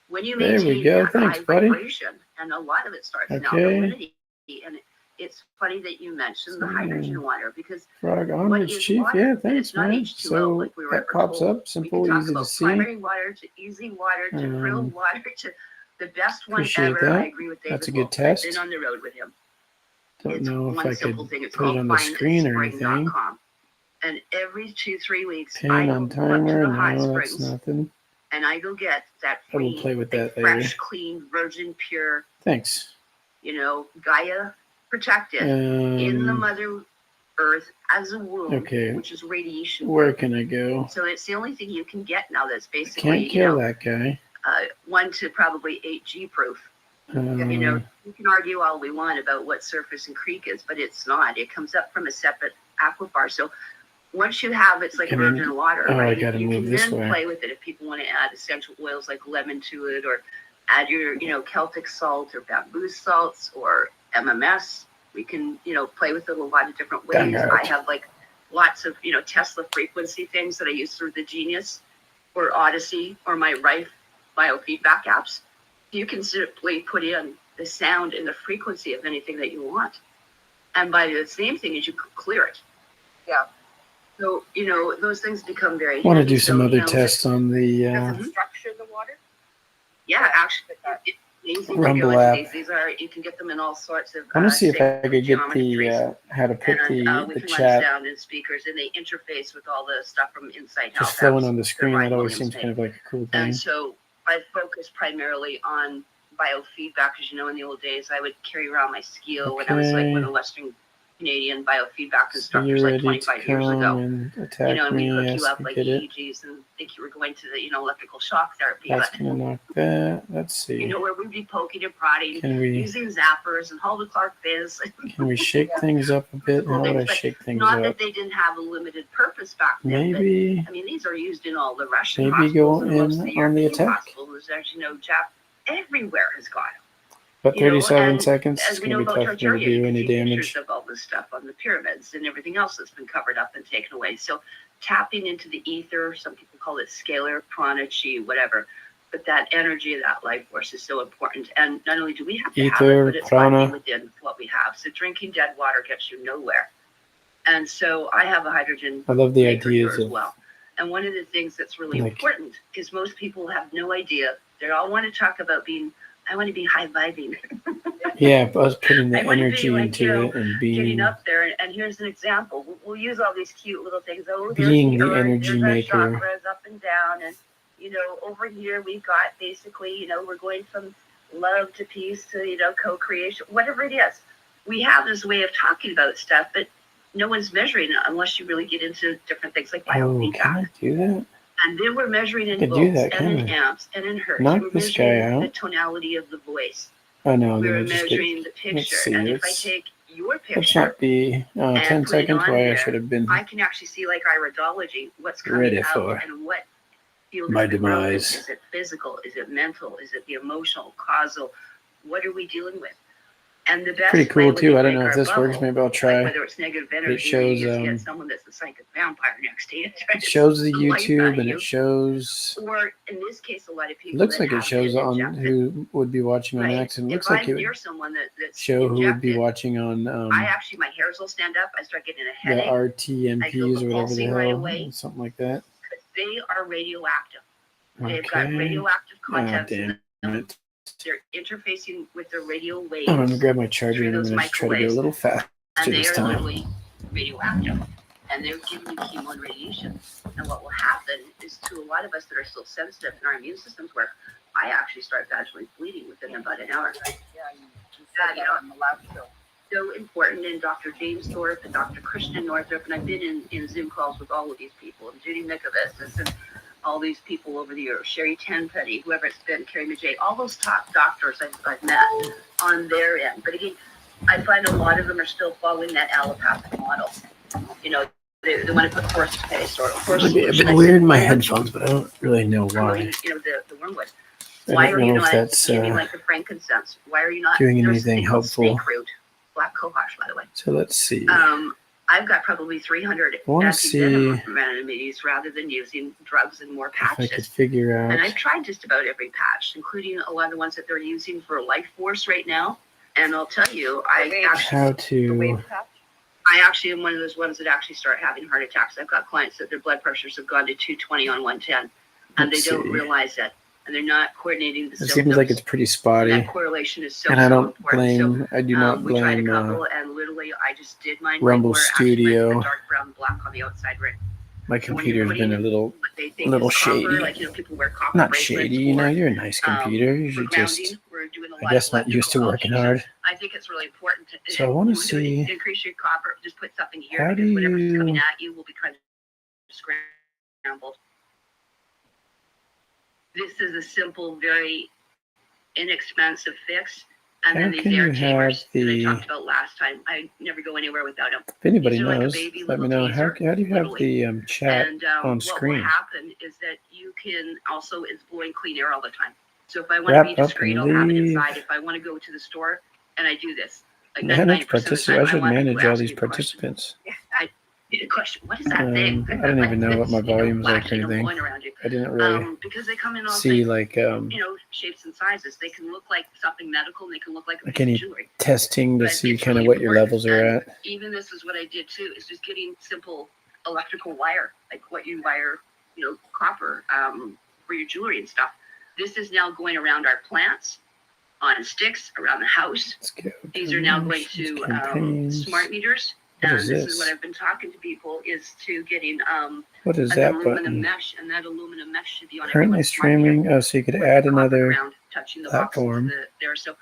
when you There we maintain go. that Thanks, high buddy. vibration, and a lot of it starts in Okay. alkalinity, and it's funny that you mentioned the So, hydrogen water because Frog what onwards, is Chief. water? Yeah, And thanks, it's not man. H2O So like we were that ever pops told. up, We simple, can talk easy to about see. primary water to easy water to real water to the best one Appreciate ever. that. I agree with David. That's a good Wolf. test. I've been on the road with him. Don't It's know if one I simple could thing. It's put it called on the screen or anything. findspring.com. And every 2-3 weeks, I Pin go on up to timer. the high No, that's springs nothing. and I go get that I will free, play with like, that later. fresh, clean, virgin, pure, Thanks. Gaia protected in the Um, Mother Earth as a womb, Okay. which is radiation. where can I go? So it's the only thing you can get now that's Can't basically, kill that guy. 1 to probably 8G proof. You can argue all we want about what surface and creek is, but it's not. It comes up from a separate aquifer. So once you have, it's like Can I- virgin water, oh, I right? gotta You move can this then way. play with it if people want to add essential oils like lemon to it, or add your, Celtic salt or bamboo salts or MMS. We can, play with it a lot of different ways. Dang it. I have like lots of, Tesla frequency things that I use through the Genius or Odyssey or my Rife biofeedback apps. You can simply put in the sound and the frequency of anything that you want. And by the same thing as you clear it. Yeah. So, those things become very I want to handy. do some So, other tests on the. Does it structure the water? Yeah, actually, Amazing Rumble video app. These are, you can get them in all sorts of. I want to see if I could get geometries. the how to put And we the can run chat sound and speakers, and they interface with all the stuff from inside just Halifax. flowing on the that screen. Ryan That always Williams seems made. kind of like a cool thing. And so I focus primarily on biofeedback. As you know, in the old days, I would carry around my skio when I was like one of the Western Canadian biofeedback So instructors you're like ready to 25 years come ago. and attack And me. we hook Yes, you up we like get it. EEGs and think you were going to the, electrical shock therapy. That's But, gonna knock that. Let's see. where we'd be poking and prodding, Can we using zappers and Hulda Clark Biz. shake things up a bit? How would I But shake things Not that up? they didn't have a limited purpose back then. but, Maybe these are used in all the Russian Maybe hospitals go and most in of the on the European attack. hospitals. As you know, everywhere has got them. but 37 and seconds. As It's we gonna know be about tough for me Tartaria, to do you can any see damage. pictures of all this stuff on the pyramids and everything else that's been covered up and taken away. So tapping into the ether, some people call it scalar, prana, chi, whatever. But that energy of that life force is so important. And not only do we have to have Ether, it, but it's prana. gotta be within what we have. So drinking dead water gets you nowhere. And so I have a hydrogen I love the maker here ideas as of well. And one of the things that's really like- important is most people have no idea. They all want to talk about I want to be high vibing, yeah, us putting the I wanna be energy like, into it and getting being up there. And here's an example. We'll use all these cute little things. Oh, there's Being the earth, energy there's maker. our chakras up and down. And, over here we've got basically, we're going from love to peace to, co-creation, whatever it is. We have this way of talking about stuff, but no one's measuring it unless you really get into different things like oh, biofeedback. can I do that? And then we're measuring in could do volts that, and in can't I? amps and in hertz. Knock We're this guy measuring the out. tonality of the voice. Oh no, We're then I just get. measuring the let's picture. see, And if I let's- take your Let's picture, not be 10 put it seconds. on Why I there, should have been. I can actually see like iridology, what's coming Ready out for and what field my is the growth. demise. Is it physical? Is it mental? Is it the emotional, causal? What are we dealing with? And the best Pretty cool way when too. we I don't make know if our this works. bubble, Maybe I'll like try. whether it's negative energy, shows, you just um, get someone that's a psychic vampire next to you. It shows the life out YouTube of and you. it shows. Or in this case, a lot of people. Looks that like it have shows been on injected, who would be watching on right? accident. If Looks like I'm it would near someone that's show who would be injected, watching on I actually, my hairs will stand up. I start getting a the headache. I feel RTMPs the or whatever the pulsing right hell, away. something like that. They are radioactive. They've got Okay. radioactive Ah, contents. in damn them. it. They're interfacing with the radio waves, I'm gonna grab my charger through and I'm those gonna just try to go a microwaves. little faster and they this are time. literally radioactive. And they're giving you chemo and radiation. And what will happen is to a lot of us that are still sensitive and our immune systems work, I actually start vaginally bleeding within about an hour. On the last show. So important. And Dr. James Thorpe and Dr. Christian Northrup, and I've been in Zoom calls with all of these people, and Judy Mikovis and all these people over the years, Sherry Tenpenny, whoever it's been, Carrie Majay, all those top doctors I've met on their end. But again, I find a lot of them are still following that allopathic model. They want to put force paste or force It'd be a solution. bit weird in my headphones, but I don't really know why. The wormwood. I Why don't are you know if not that's giving like the frankincense? Why are you not doing there's anything a thing called helpful. Snake root, black cohosh, by the way. So let's see. I've got probably 300 I wanna see anti-venom remedies rather than using drugs and more if I could patches. figure And out. I've tried just about every patch, including a lot of the ones that they're using for life force right now. And I'll tell you, I How The to. wave patch. actually am one of those ones that actually start having heart attacks. I've got clients that their blood pressures have gone to 220 on 110, and Let's they don't see. realize it, and they're not coordinating the It symptoms. seems like it's pretty And spotty, that correlation is so, and I so don't important. So, blame. I do not we tried a blame. couple, and literally, I just did mine. Rumble where actually Studio. went dark brown, black on the outside ring. My So when you're computer's been a putting little, what they think little is copper, shady. like people wear copper not bracelets shady. You know, or, you're a nice computer. You for should just. grounding. We're doing a I lot guess of not used to electrical working alterations. hard. I think it's really important to. So I wanna if you're doing see- increase your copper. Just put something here How because do whatever's you- coming at you will be kind of scrambled. This is a simple, very inexpensive fix. And How then these can you air have chambers that I the- talked about last time. I never go anywhere without them. If anybody These are like a knows, baby let me little know. How taser, do you have literally. the chat? And on what screen. will happen is that you can also, it's blowing clean air all the time. So if I want Wrap to be up discreet, and I'll have it leave. inside. If I want to go to the store, and I do this. Like Manage 99% of the participants. time, I should want people manage to all ask these me a question. participants. The question, what is that thing? I don't even know what my volume's like or flashing and anything. blowing around you? I didn't really Because they come in all see types, like shapes and sizes. They can look like something medical, and they can look like a Like piece of any jewelry. testing to But see it's kind of really what your important. levels are And at. even this is what I did too, is just getting simple electrical wire, like what you wire, copper for your jewelry and stuff. This is now going around our plants, on sticks around the house. Let's go. These are now going to Campaigns. smart meters. What And is this this? is what I've been talking to people is to getting What is an that aluminum button? mesh, and that aluminum mesh should be on Currently everyone's smart meter streaming. Oh, so you could with add the copper another ground touching the boxes platform. there. So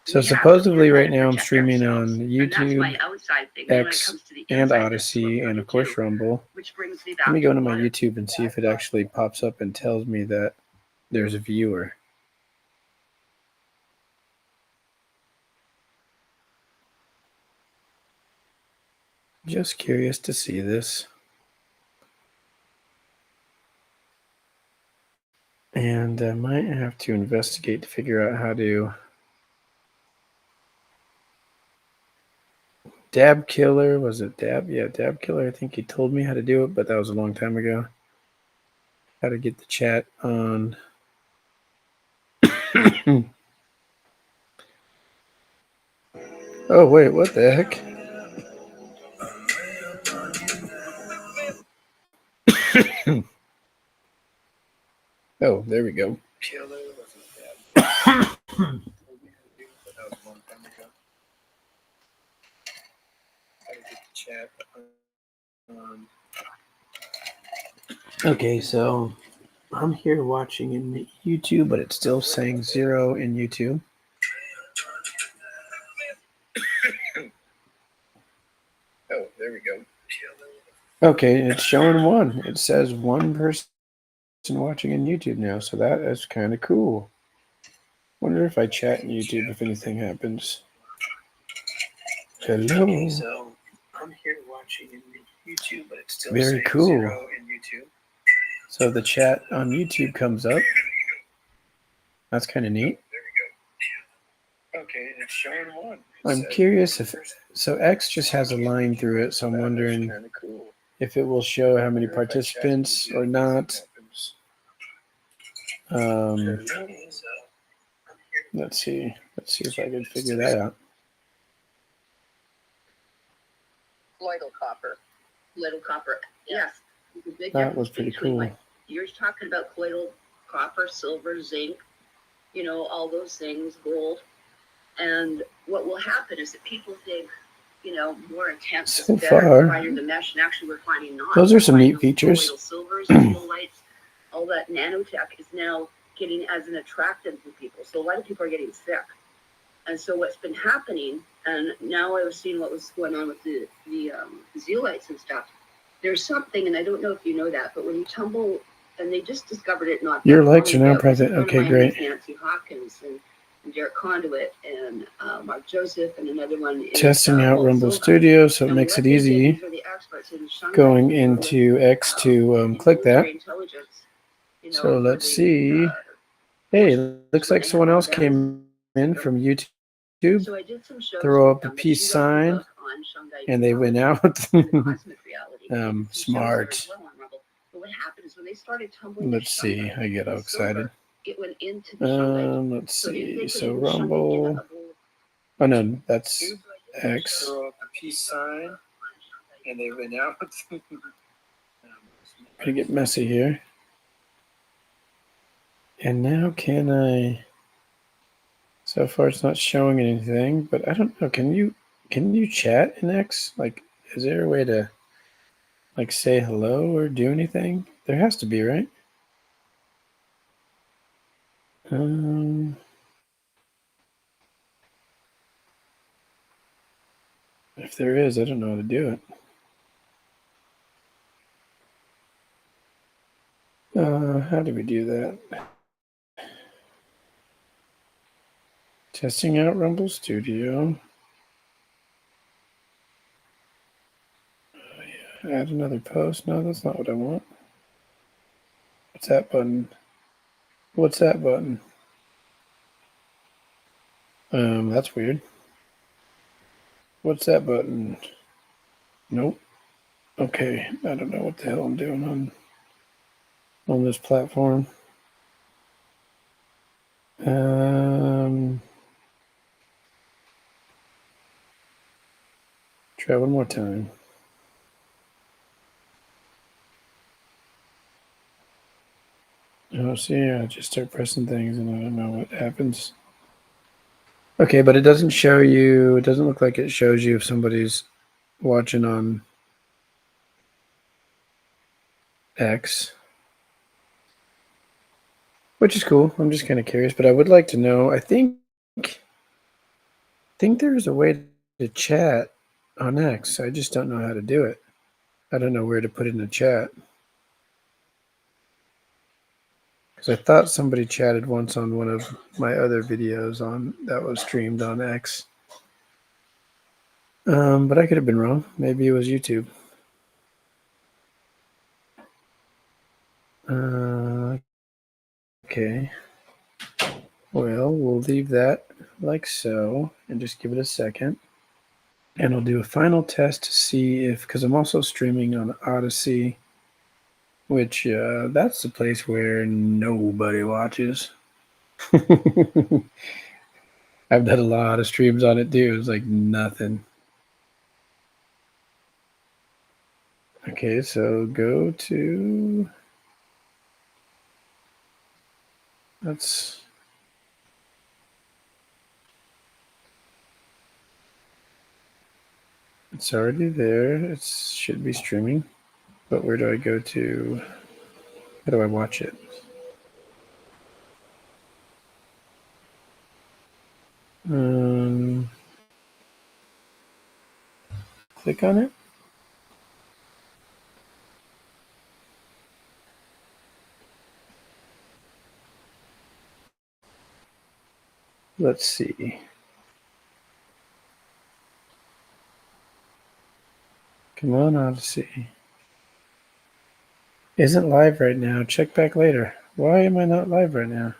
So we have to supposedly learn how right to now I'm protect streaming ourselves. on And that's YouTube, my outside thing. Then when it X, comes to the and inside, this is what Odyssey, we're and gonna of course do, Rumble. which brings me back Let me go to into my water. YouTube and see if it actually pops up and tells me that there's a viewer. Just curious to see this. And I might have to investigate to figure out how to. Dab Killer, was it Dab? Yeah, Dab Killer. I think he told me how to do it, but that was a long time ago. How to get the chat on. Oh, wait, what the heck? Oh, there we go. Okay, so I'm here watching in YouTube, but it's still saying 0 in YouTube. Oh, there we go. Okay, it's showing 1. It says 1 person watching in YouTube now, so that is kind of cool. Wonder if I chat in YouTube if anything happens. Hello. Okay, so I'm here watching in YouTube, but it's still very cool. 0 in YouTube. So the chat on YouTube comes up. That's kind of neat. There we go. Okay, it's showing 1. I'm curious if so. X just has a line through it, so I'm wondering if it will show how many participants or not. Let's see. Let's see if I can figure that out. Colloidal copper. Colloidal copper. Yes. There's a big That difference was pretty between, cool. like, you're talking about colloidal copper, silver, zinc, all those things, gold. And what will happen is that people think, more intense So is better, far, finer the mesh, and actually we're finding not. those are some We're neat finding features. colloidal silvers, colloidal lights, all that nanotech is now getting as an attractant for people. So a lot of people are getting sick. And so what's been happening, and now I was seeing what was going on with the zeolites and stuff. There's something, and I don't know if you know that, but when you tumble, and they just discovered it not. Your that likes long are now ago. present. This is Okay, one of my great. names, Nancy Hopkins and Derek Conduit and Mark Joseph and another one. Is, Testing out Paul Rumble Silva. Studio, so it And makes what it they did, easy these are the experts in Shanghai going with, into X to click that. military intelligence, So for let's the, see. Hey, looks where like they someone have else all that. came in from YouTube. So I did some shows Throw with up a them, but peace she wrote the sign, book on Shanghai and they went out. and the cosmic reality. I did some shows there Smart. as well on Rumble. But what happened is when they started tumbling Let's see. I get all the silver, excited. it went into the Shanghai. Let's So if see. they So put it in the Shanghai, Rumble. Oh no, that's X. Throw up a peace sign, and they went out. Gonna get messy here. And now can I? So far, it's not showing anything, but I don't know. Can you chat in X? Like, is there a way to say hello or do anything? There has to be, right? If there is, I don't know how to do it. How do we do that? Testing out Rumble Studio. Add another post. No, that's not what I want. What's that button? What's that button? That's weird. What's that button? Nope. Okay, I don't know what the hell I'm doing on this platform. Try one more time. Oh, see, I just start pressing things and I don't know what happens. Okay, but it doesn't show you. It doesn't look like it shows you if somebody's watching on X, which is cool. I'm just kind of curious, but I would like to know. I think there's a way to chat on X. I just don't know how to do it. I don't know where to put it in the chat. Because I thought somebody chatted once on one of my other videos on that was streamed on X. But I could have been wrong. Maybe it was YouTube. Okay. Well, we'll leave that like so and just give it a second. And I'll do a final test to see if, because I'm also streaming on Odyssey, which that's the place where nobody watches. I've done a lot of streams on it too. It's like nothing. Okay, so go to, that's, it's already there. It should be streaming. But where do I go to? How do I watch it? Click on it. Let's see. Come on, Odyssey. Isn't live right now. Check back later. Why am I not live right now?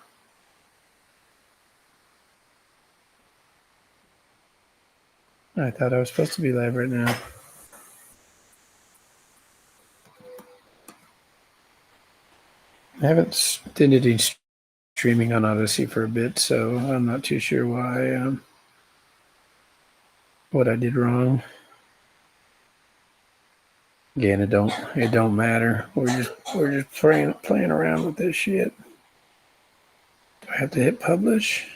I thought I was supposed to be live right now. I haven't did any streaming on Odyssey for a bit, so I'm not too sure why. What I did wrong. Again, it don't matter. We're just playing around with this shit. Do I have to hit publish?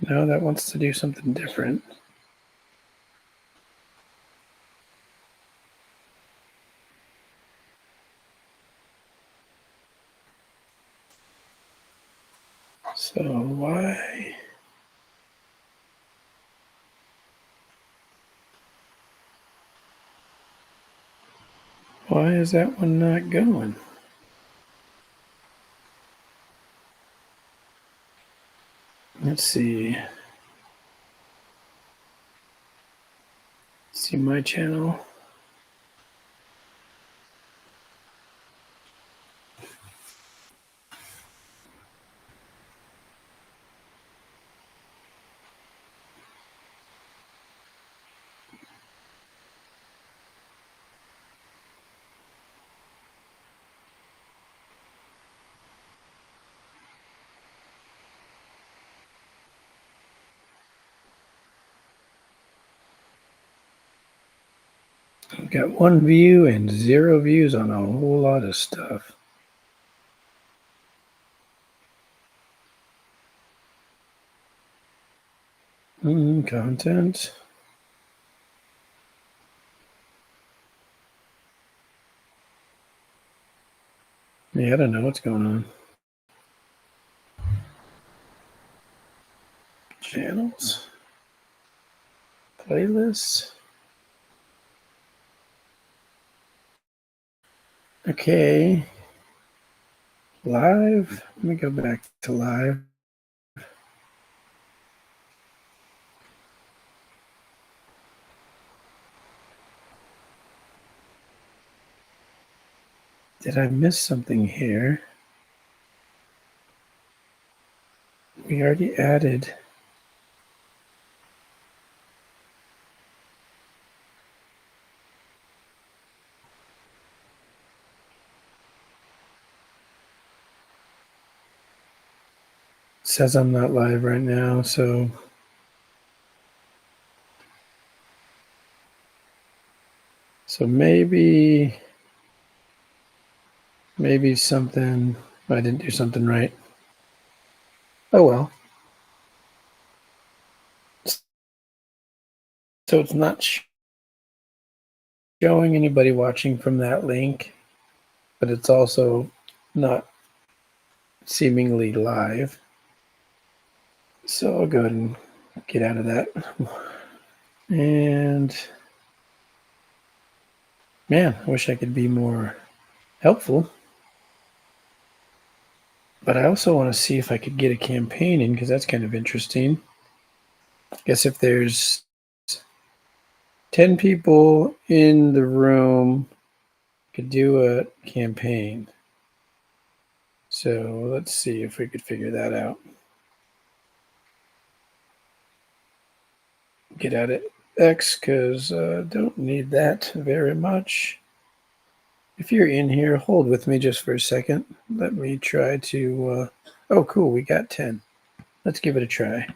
No, that wants to do something different. So why? Why is that one not going? Let's see. See my channel. I've got 1 view and 0 views on a whole lot of stuff. Content. Yeah, I don't know what's going on. Channels. Playlists. Okay. Live. Let me go back to live. Did I miss something here? We already added. It says I'm not live right now, so maybe Maybe something, I didn't do something right. Oh well. So it's not showing anybody watching from that link, but it's also not seemingly live. So I'll go ahead and get out of that. And man, I wish I could be more helpful. But I also want to see if I could get a campaign in, because that's kind of interesting. I guess if there's 10 people in the room, I could do a campaign. So let's see if we could figure that out. Get out of X, because don't need that very much. If you're in here, hold with me just for a second. Let me try to... oh, cool, we got 10. Let's give it a try.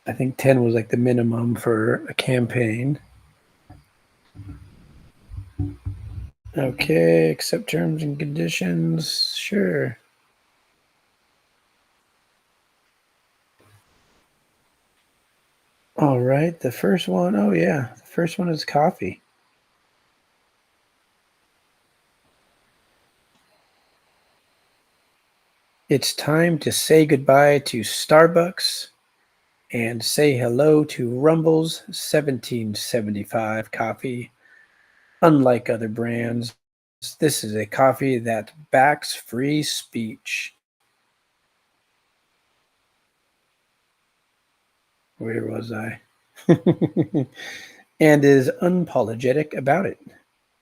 I think 10 was like the minimum for a campaign. Okay, accept terms and conditions. Sure. All right, the first one. Oh, yeah. The first one is coffee. It's time to say goodbye to Starbucks and say hello to Rumble's 1775 coffee. Unlike other brands, this is a coffee that backs free speech. Where was I? And is unapologetic about it.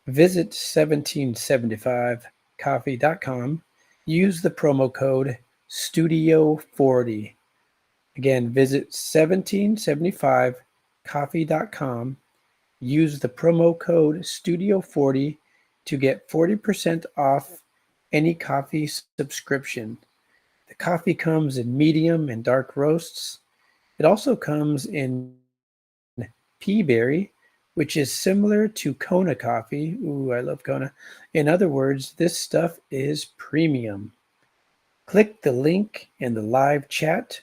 Visit 1775coffee.com. Use the promo code STUDIO40. Again, visit 1775coffee.com. Use the promo code STUDIO40 to get 40% off any coffee subscription. The coffee comes in medium and dark roasts. It also comes in Peaberry, which is similar to Kona coffee. Ooh, I love Kona. In other words, this stuff is premium. Click the link in the live chat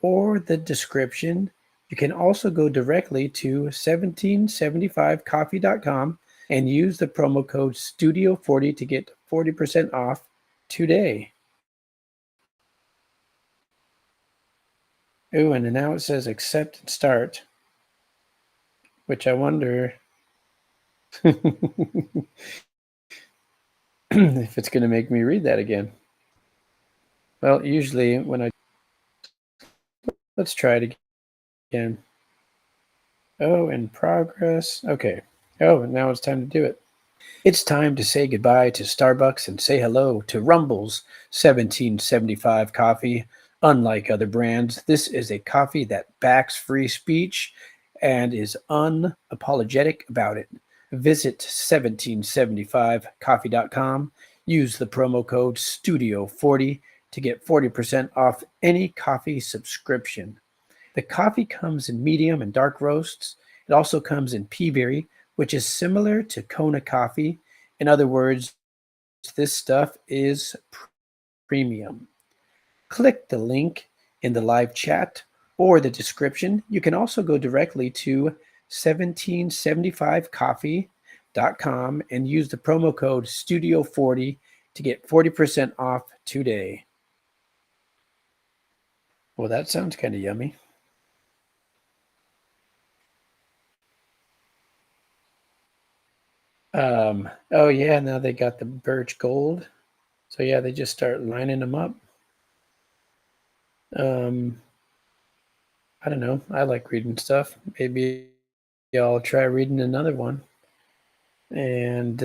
or the description. You can also go directly to 1775coffee.com and use the promo code STUDIO40 to get 40% off today. Ooh, and now it says accept and start, which I wonder if it's going to make me read that again. Well, usually when I... Let's try it again. Oh, in progress. Okay. Oh, now it's time to do it. It's time to say goodbye to Starbucks and say hello to Rumble's 1775 coffee. Unlike other brands, this is a coffee that backs free speech and is unapologetic about it. Visit 1775coffee.com. Use the promo code STUDIO40 to get 40% off any coffee subscription. The coffee comes in medium and dark roasts. It also comes in Peaberry, which is similar to Kona coffee. In other words, this stuff is premium. Click the link in the live chat or the description. You can also go directly to 1775coffee.com and use the promo code STUDIO40 to get 40% off today. Well, that sounds kind of yummy. Oh yeah, now they got the birch gold. So yeah, they just start lining them up. I don't know. I like reading stuff. Maybe I'll try reading another one. And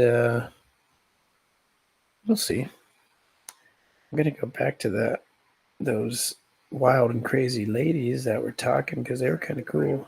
we'll see. I'm gonna go back to those wild and crazy ladies that were talking because they were kind of cool.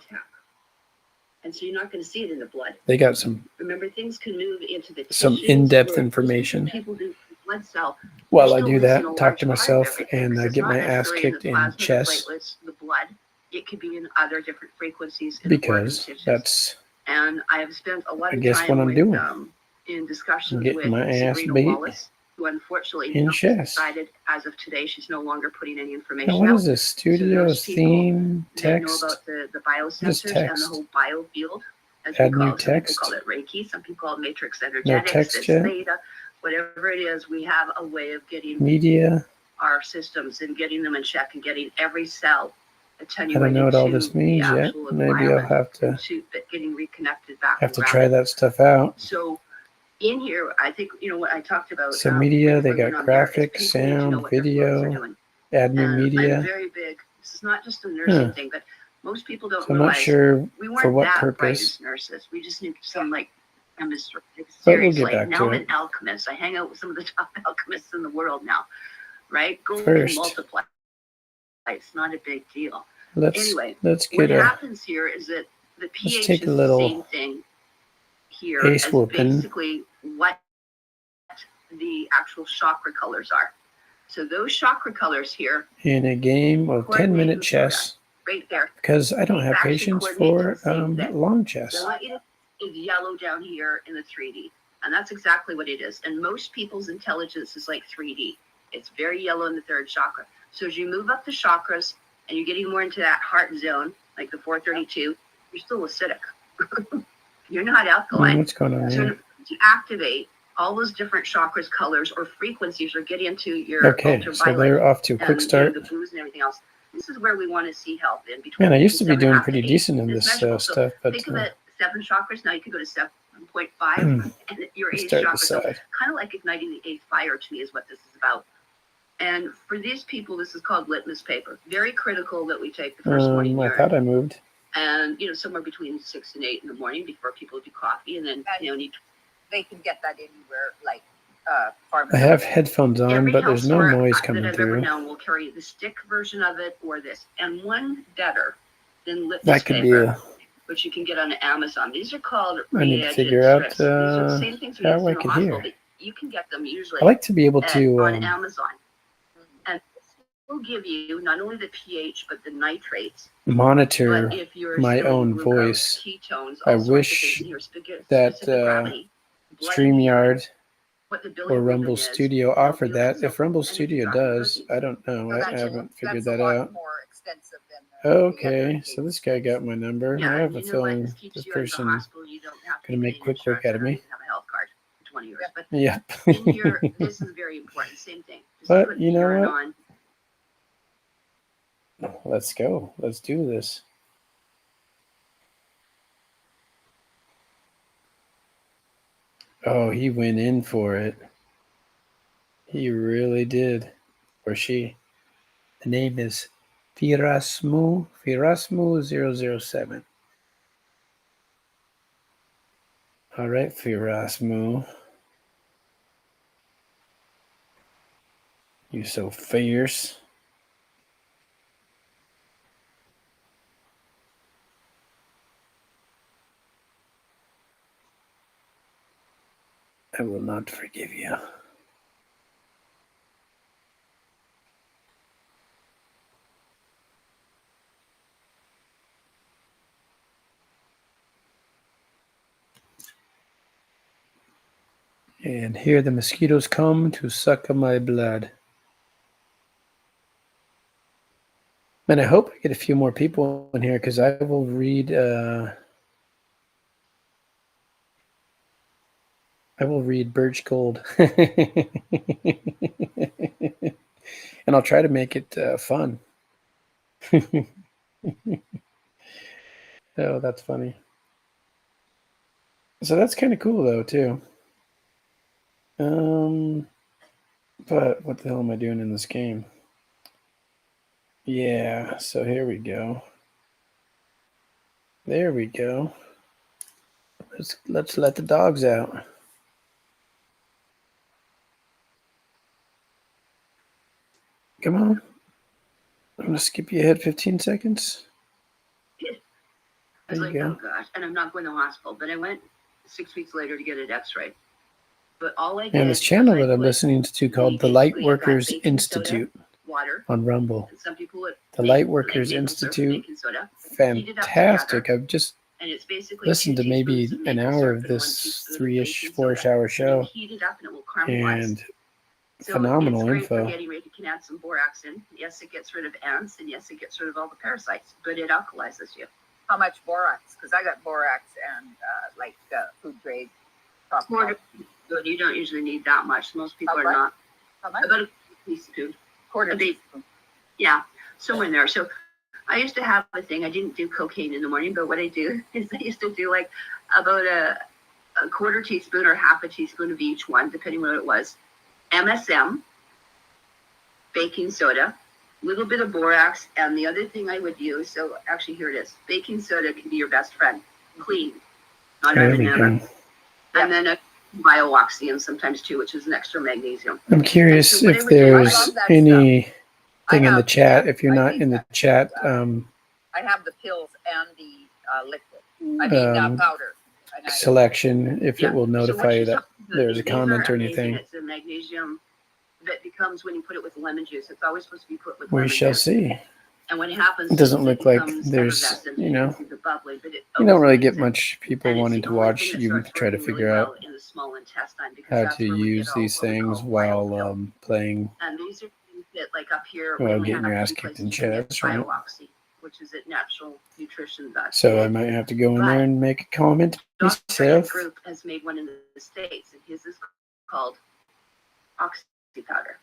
And so you're not going to see it in the blood. They got some... Remember, things can move into the some tissues in-depth where information. People do blood cell. While I do that, talk to myself and get my ass kicked in chess. The blood, it could be in other different frequencies. Because that's... And I have spent a lot of time what I'm doing. in discussions Getting with my ass Sabrina beat Wallace, who unfortunately in has chess. decided as of today she's no longer putting any Now, information what out. is this? Studio those people theme They know text? about the What is biosensors and the text? whole biofield, as Add we new call it. Some people text? call it Reiki, some people call it matrix No energetics, text it's yet? theta, whatever it is, we have a way of getting Media. our systems and getting them in check and getting every cell I attenuated don't know what all to this means the yet. actual Maybe I'll environment, have to to getting reconnected back around try it. that stuff out. So in here, I think, what I talked about. So media, they briefly got when on there is graphic, people need to know sound, what their clothes are video, doing. add new And I'm media. very big. This is not just a nursing thing, but most people don't So I'm not realize sure we for weren't what that bright purpose, as nurses. We just need some I'm just but we'll seriously. get back Now to I'm an it. alchemist. I hang out with some of the top alchemists in the world now, right? Go and First, multiply. It's not a big deal. let's Anyway, let's what get a happens here is that the pH take is a the little same thing here ace as whooping. basically what the actual chakra colors are. So those chakra colors here, in a game of 10-minute chess right there, because I don't have actually patience coordinate to for the same thing. long So chess. I want you to is yellow down here in the 3D. And that's exactly what it is. And most people's intelligence is like 3D. It's very yellow in the third chakra. So as you move up the chakras and you're getting more into that heart zone, like the 432, you're still acidic. You're not alkaline. What's going on So here? to activate all those different chakras, colors, or frequencies, or get into your Okay, so ultraviolet they're off to a quick and start. the blues and everything else. This is where we want to see health in between. Man, I used to be 7.5 doing to pretty 8. decent in It's this measurable. So stuff, but think of it 7 chakras. Now you can go to 7.5, and your let's 8th start chakra. this So side. kind of like igniting the 8th fire to me is what this is about. And for these people, this is called litmus paper. Very critical that we take the first morning I urine. thought I moved. And somewhere between 6 and 8 in the morning before people do coffee, and then need. They can get that anywhere, like I pharmacy. have headphones on, Every but there's no health store noise that coming I've ever through. known will carry the stick version of it or this, and one better than litmus That could be paper, a. which you can get on Amazon. These are called I need to reagent figure out strips. These are the same things we how use I in the could hospital, hear. but you can get them usually I like to be able on to. Amazon. And this will give you not only the pH but the nitrates. Monitor But if you're my still own glucose, voice. ketones, I all sorts of wish things, that, specific gravity, blood StreamYard what the or bilirubin Rumble is, Studio offered that. So- If Rumble and if Studio you're talking does, cookies, I don't know. So I that's haven't figured that's that a lot out. more extensive than the other Okay, case. so this guy got my number. yeah, I have a this feeling keeps this you out of the person hospital. You don't have to gonna pay make any quick work insurance. out of I don't me. even have a health card for 20 years. But Yep. in here, this is very important. Same thing. Just But put you know urine what? on. Let's go. Let's do this. Oh, he went in for it. He really did. Or she. The name is Firasmu 007. All right, Firasmu. You so fierce. I will not forgive you. And here the mosquitoes come to suck my blood. And I hope I get a few more people in here because I will read Birch Gold. And I'll try to make it fun. Oh, that's funny. So that's kind of cool though too. But what the hell am I doing in this game? Yeah, so here we go. There we go. Let's let the dogs out. Come on. I'm gonna skip you ahead 15 seconds. I was There like, you oh go. gosh, and I'm not going to the hospital. But I went 6 weeks later to get an X-ray. But all I did And this was channel I that I'm put listening to called the basically got Lightworkers baking Institute soda, water, on Rumble. and some people would The make Lightworkers maple syrup, Institute, baking soda, heat it up fantastic. together, I've just And it's basically listened to 2 maybe teaspoons of an maple hour syrup of and 1 this teaspoon of 3-ish, baking 4-ish soda. hour And show, heat it up and it will caramelize. and So phenomenal it's great info. for getting rid. You can add some borax in. Yes, it gets rid of ants, and yes, it gets rid of all the parasites, but it alkalizes you. How much borax? Because I got borax and food grade. Quarter, but you don't usually need that much. Most people How are much? not. How much? About a teaspoon. Quarter a big- teaspoon. Yeah, somewhere in there. So I used to have a thing. I didn't do cocaine in the morning, but what I do is I used to do like about a quarter teaspoon or half a teaspoon of each one, depending on what it was. MSM, baking soda, little bit of borax, and the other thing I would use. So actually, here it is. Baking soda can be your best friend. Clean, not out of Everything. banana. And then a bioxy sometimes too, which is an extra magnesium. I'm curious So what I if would do- I there's love that anything in the have- chat. If you're I not think in the that- chat, I have the pills and the liquid. I mean powder. And selection, if it will So notify once you you that stop- there's a these comment are or amazing. anything. It's a magnesium that becomes when you put it with lemon juice. It's always supposed to be put with We lemon shall juice. see. And when it happens, It doesn't it look like becomes there's, effervescent. you know, can see the bubbly, but it You don't really opens get it. much people And it's wanting the to only watch thing that you starts try to working figure really out well in the small intestine, because how that's to where we use get all these what we things call while biofilm. playing. And these are things that, like up here, Well, we only getting have your ass two kicked places in you can get chest, right? bioxy, which is a natural nutrition bus. So I might have to go in there and make a comment Dr. myself. Group has made one in the States, and his is called Oxy Powder.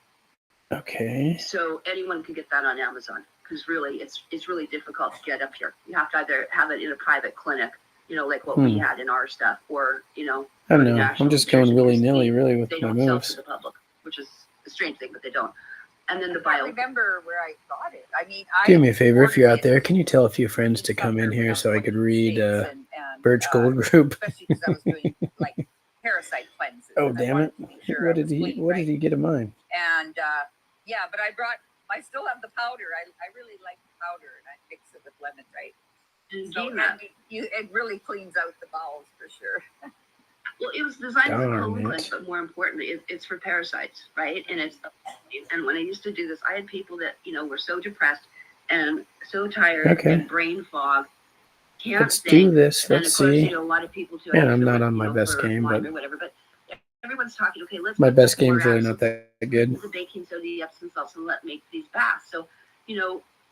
Okay. So anyone can get that on Amazon, because really it's really difficult to get up here. You have to either have it in a private clinic, like what we had in our stuff, or I don't know. I'm just going willy-nilly, really, with they my don't sell to moves. the public, which is a strange thing, but they don't. And then the I bio. remember where I got it. I mean, Do me a favor, if you're out there, ordered can you tell a few friends it to come in somewhere when here I was so I going could to the read States and, Birch Gold Group? especially because I was doing like parasite cleanses. Oh, and I damn wanted it! to make sure I What did was he? clean, What right? did he get of mine? And but I still have the powder. I really like the powder, and I mix it with lemon, right? And So do that. it really cleans out the bowels for sure. Well, it was designed as a Darn colon it. cleanse, but more importantly, it's for parasites, right? And when I used to do this, I had people that were so depressed and so tired Okay. and brain fog, can't Let's think. do this. And Let's of course, see. a lot of people too. Man, I'm actually not went, on my best for game, Lyme but or whatever. But everyone's talking. Okay, let's. my put best the game's really borax not that good. the baking soda, the Epsom salts, and let make these baths. So,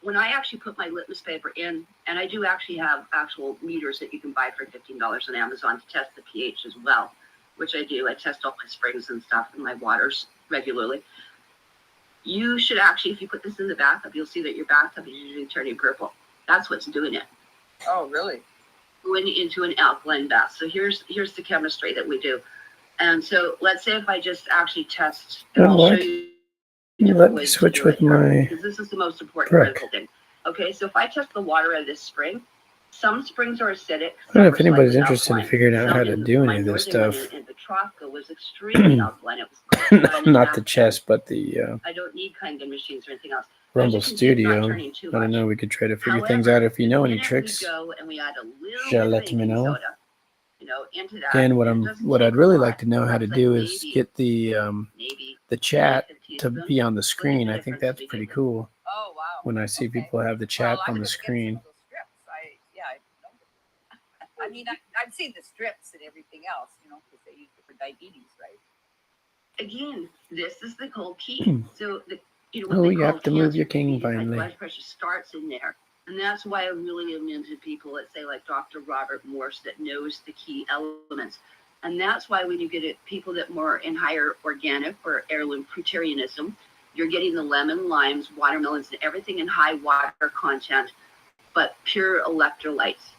when I actually put my litmus paper in, and I do actually have actual meters that you can buy for $15 on Amazon to test the pH as well, which I do. I test all my springs and stuff and my waters regularly. You should actually, if you put this in the bathtub, you'll see that your bathtub is usually turning purple. That's what's doing it. Oh, really? Going into an alkaline bath. So here's the chemistry that we do. And so let's say if I just actually test, and Oh, I'll what? show you. You let me switch with my Because this is the most important Brooke. critical thing. Okay, so if I test the water out of this spring, some springs are acidic. I don't know some if are anybody's slightly interested in alkaline. figuring out Some how to in do my any of this northern stuff. one in Petrovka was extremely alkaline. It was Not the chest, but the I don't need Kangen machines or anything else. Rumble As you can see, it's not Studio. turning too I don't much. know. We could try to figure However, things out. If you know the any minute tricks, we go and we add a little shall bit of let me baking know. soda, into that. Again, it doesn't what take I'd a really lot. like to know how to Like do is maybe- get maybe the chat half a to teaspoon. be on the screen. the I think difference that's between pretty them? cool. Oh, wow. When I see Okay. people have the chat Well, I on the was gonna get screen. some of those strips. I mean, I've seen the strips and everything else, because they use it for diabetes, right? Again, this is the whole key. So what Oh, they you call have to move your cancer king treated high finally. blood pressure starts in there, and that's why I really am into people that say like Dr. Robert Morse that knows the key elements, and that's why when you get it, people that more in higher organic or heirloom fruitarianism, you're getting the lemon, limes, watermelons, and everything in high water content, but pure electrolytes.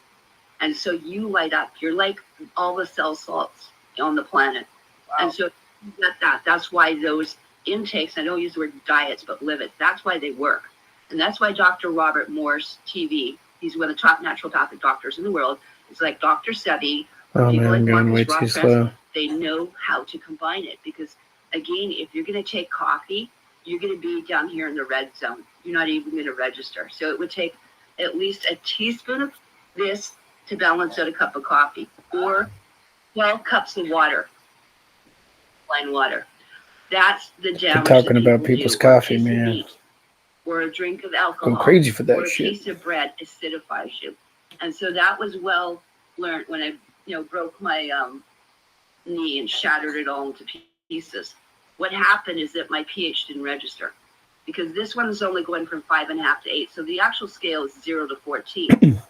And so you light up. You're like all the cell salts on the planet. Wow. And so you get that. That's why those intakes, I don't use the word diets, but live it. That's why they work. And that's why Dr. Robert Morse TV, he's one of the top naturopathic doctors in the world. It's like Dr. Sebi. Oh people man, I'm like going Marcus way too Rothfuss, slow. They know how to combine it because, again, if you're going to take coffee, you're going to be down here in the red zone. You're not even going to register. So it would take at least a teaspoon of this to balance out a cup of coffee, or 12 cups of water, plain water. That's the damage. talking that about people people's do. Or a coffee, piece of man. meat, or a drink of alcohol. Going crazy for or that a shit. piece of bread acidifies you. And so that was well learned when I, broke my knee and shattered it all into pieces. What happened is that my pH didn't register because this one is only going from 5.5 to 8. So the actual scale is 0 to 14.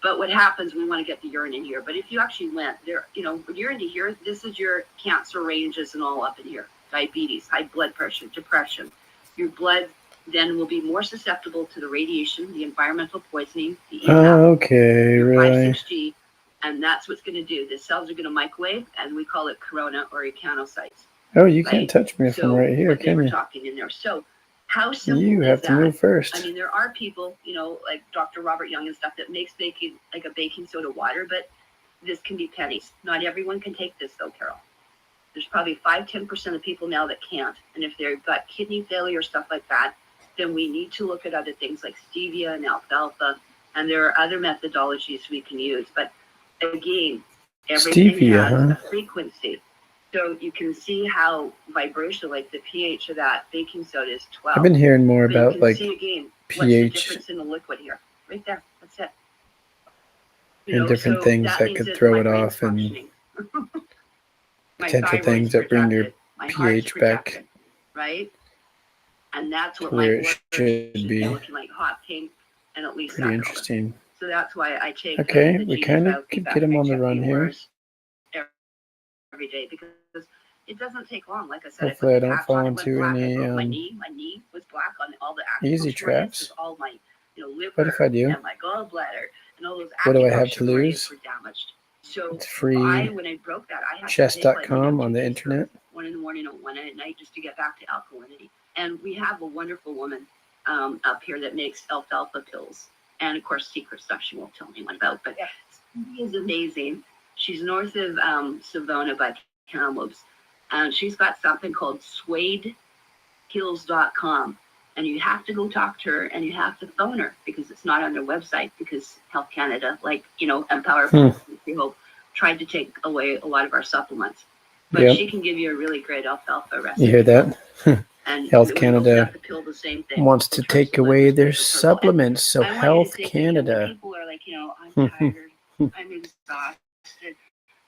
But what happens, we want to get the urine in here. But if you actually went there, when you're into here, this is your cancer ranges and all up in here. Diabetes, high blood pressure, depression. Your blood then will be more susceptible to the radiation, the environmental poisoning, the Okay, your really? 5-6G, and that's what's going to do. The cells are going to microwave, and we call it corona or echinocytes. Oh, you can't Right? touch me if I'm right here, what they can were you? talking in there. So how simple You is have to that? move first. I mean, there are people, like Dr. Robert Young and stuff that makes baking like a baking soda water, but this can be pennies. Not everyone can take this though, Carol. There's probably 5-10% of people now that can't. And if they've got kidney failure, stuff like that, then we need to look at other things like stevia and alfalfa. And there are other methodologies we can use. But again, everything Stevia, has huh? a frequency. So you can see how vibration, like the pH of that baking soda is 12. I've been hearing more But you about can like see again, what's the pH difference in the liquid here? Right there. That's it. and different so things that means could that throw my it brain's off and functioning. My potential thyroid's things that bring your protected, my heart's pH back protected, right? And that's to what my where it blood should be. looking like hot pink and at least Pretty that color. interesting. So that's why I take Okay, the we Genius kind of Biofeedback could get him on the check run here. viewers every day because it doesn't take long. Like I said, Hopefully I put the don't patch fall on, it went into black. I any broke my knee was black on all the easy acupuncture traps. points, all my liver But if I do, and my gallbladder and all those what do I have to acupuncture lose? points were damaged. So It's free when I broke that, I had chest.com to take like, on the 2 internet. one in the morning and one at night just to get back to alkalinity. And we have a wonderful woman up here that makes alfalfa pills. And of course, secret stuff she won't tell anyone about, but she is amazing. She's north of Savona by Kamloops. And she's got something called suedehills.com. And you have to go talk to her and you have to phone her because it's not on their website because Health Canada, Empower, we hope, tried to take away a lot of our supplements. But she can give you a really great alfalfa recipe. You hear that? And Health Canada the pill, the same thing. wants to take away their supplements. So Health Canada. People are like, I'm tired, I'm exhausted.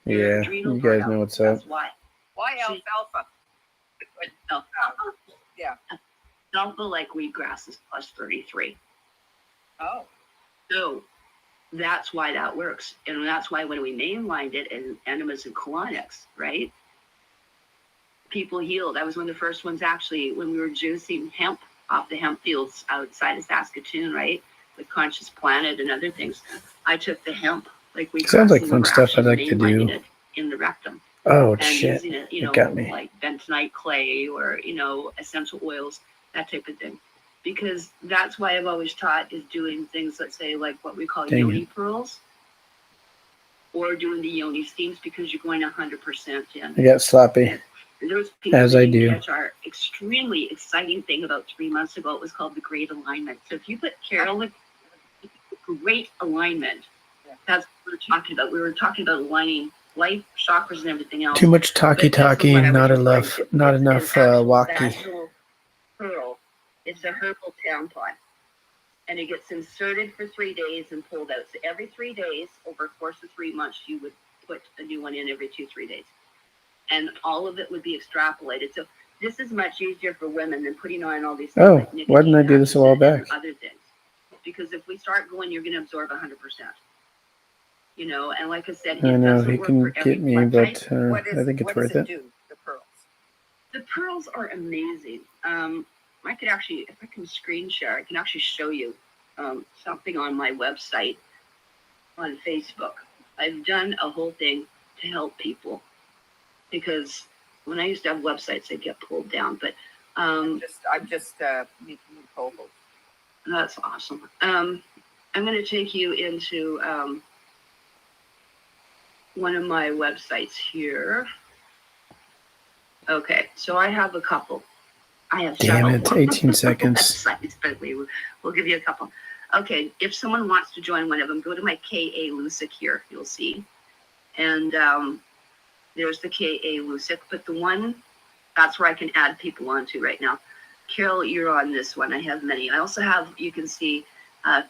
Yeah, you guys know what's up. That's why. Why alfalfa? Alfalfa. Yeah. Alfalfa, like wheatgrass, is plus 33. Oh. So that's why that works. And that's why when we mainlined it in enemas and colonics, right? People healed. I was one of the first ones actually when we were juicing hemp off the hemp fields outside of Saskatoon, right? With Conscious Planet and other things. I took the hemp, like we sounds like fun stuff I'd like to do. In the rectum. Oh And shit! using it, It got me. like bentonite clay or, essential oils, that type of thing. Because that's why I've always taught is doing things, let's say, like what we call Dang yoni pearls or doing the yoni steams because you're going 100% in. I got sloppy. Those people As that I didn't do. catch our extremely exciting thing about 3 months ago. It was called the Great Alignment. So if you put Carol, Great Alignment, that's what we're talking about. We were talking about aligning life, chakras, and everything else. Too much talky, But this is what I not was enough, referring to. not It's enough an actual walkie. vaginal pearl. It's a herbal tampon. And it gets inserted for 3 days and pulled out. So every 3 days, over a course of 3 months, you would put a new one in every 2-3 days. And all of it would be extrapolated. So this is much easier for women than putting on all these things. Oh, like why didn't I do this a while nicotine patches back? and other things. Because if we start going, you're going to absorb 100%. And like I said, I it know doesn't he work can for every get me, blood but type. I think it's worth it. Do, the pearls? The pearls are amazing. I could actually, if I can screen share, I can actually show you something on my website on Facebook. I've done a whole thing to help people because when I used to have websites, they'd get pulled down. But I'm just making you co-host. that's awesome. I'm going to take you into one of my websites here. Okay, so I have a couple. I have Damn several it, 18 seconds. websites, but we'll give you a couple. Okay, if someone wants to join one of them, go to my KA Lusick here, you'll see. And there's the KA Lusick, but the one, that's where I can add people onto right now. Carol, you're on this one. I have many. I also have, you can see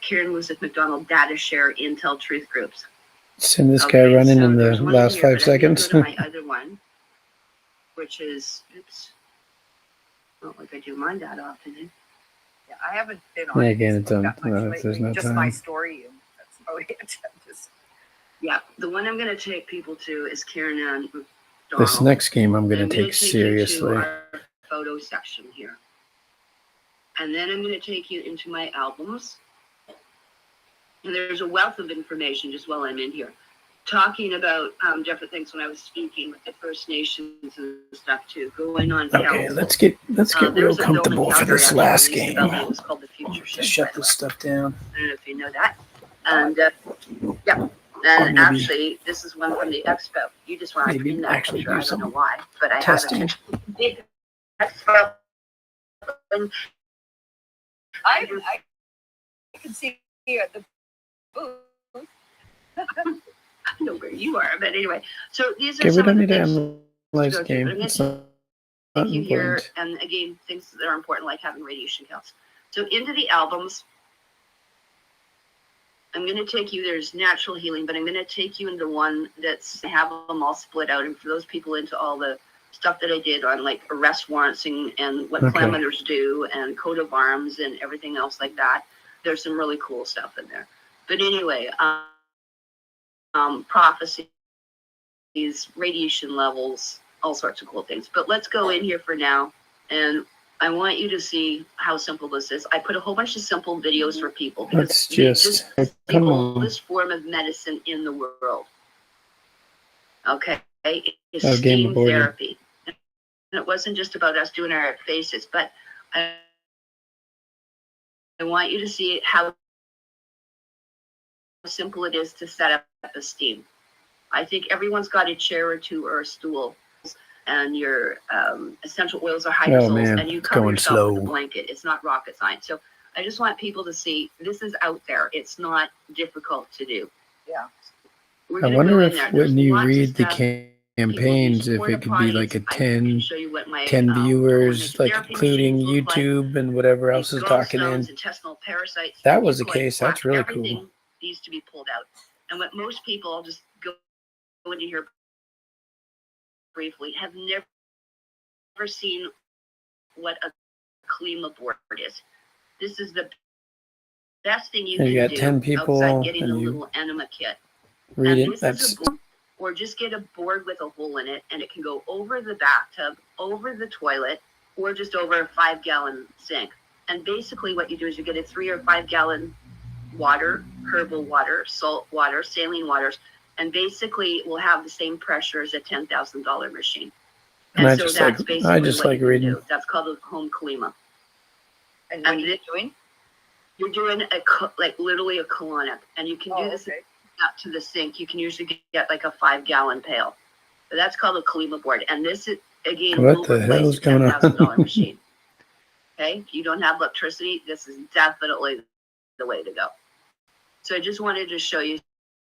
Karen Lusick McDonald Data Share Intel Truth Groups. Send this guy running in the there's one last here, 5 but I'm gonna seconds. Go to my other one, which is, oops, not like I do mine that often. Eh? Yeah, I haven't been on Yeah, again, Facebook don't- that much no, if there's lately. no Just my time. story, and that's about it. Just, Yeah, the one I'm going to take people to is Karen Ann McDonald. This next game I'm And going I'm to gonna take you seriously. to our photo section here. And then I'm going to take you into my albums. And there's a wealth of information just while I'm in here. Talking about different things when I was speaking with the First Nations and stuff too. Going on Okay, council. let's get real There's a film in comfortable for Calgary this actually last released game. about me. It was called The Future Just Shift. shut by the this way. stuff down. I don't know if you know that. And yeah, Or and maybe- actually, this is one from the expo. You just want to maybe clean that actually picture. do I don't some know why, but I testing. have a big expo. I can see you at the booth. I know where you are, but anyway. So these are Okay, we some don't of the need to things analyze go the to, game. but I'm gonna It's not you here, important. and again, things that are important, like having radiation counts. So into the albums, I'm going to take you. There's natural healing, but I'm going to take you into one that's I have them all split out, and for those people into all the stuff that I did on like arrest warrants and what Okay. calamiters do and coat of arms and everything else like that. There's some really cool stuff in there. But anyway, prophecies, radiation levels, all sorts of cool things. But let's go in here for now, and I want you to see how simple this is. I put a whole bunch of simple videos for people. because Let's this just is the come on. oldest form of medicine in the world. Okay, it's Oh, game steam aborted. therapy. And it wasn't just about us doing our faces, but I want you to see how simple it is to set up a steam. I think everyone's got a chair or two or a stool, and your essential oils are hydrosols, man, and you it's cover going yourself with a slow. blanket. It's not rocket science. So I just want people to see this is out there. It's not difficult to do. Yeah. We're I gonna wonder go in if there. There's when you lots of read the stuff. campaigns, if it could be like a 10 viewers, like including YouTube and whatever else is talking in. Intestinal parasites. That was the E. coli, case. That's plaque, really everything cool. needs to be pulled out. And what most people, I'll just go into here briefly, have never seen what a Klima board is. This is the best thing you And can you got do 10 people outside getting a and you little enema kit. read And it. this That's is a board, or just get a board with a hole in it, and it can go over the bathtub, over the toilet, or just over a 5-gallon sink. And basically what you do is you get a 3 or 5 gallon water, herbal water, salt water, saline waters, and basically it will have the same pressure as a $10,000 machine. And I so just that's like- basically I just what like you can reading. do. That's called a home Klima. And what are And you doing? You're doing like literally a colonic, and you can do this okay. up to the sink. You can usually get like a 5-gallon pail. So that's called a Klima board. And this is, again, What will the replace hell is a going on? $10,000 machine. Okay, if you don't have electricity, this is definitely the way to go. So I just wanted to show you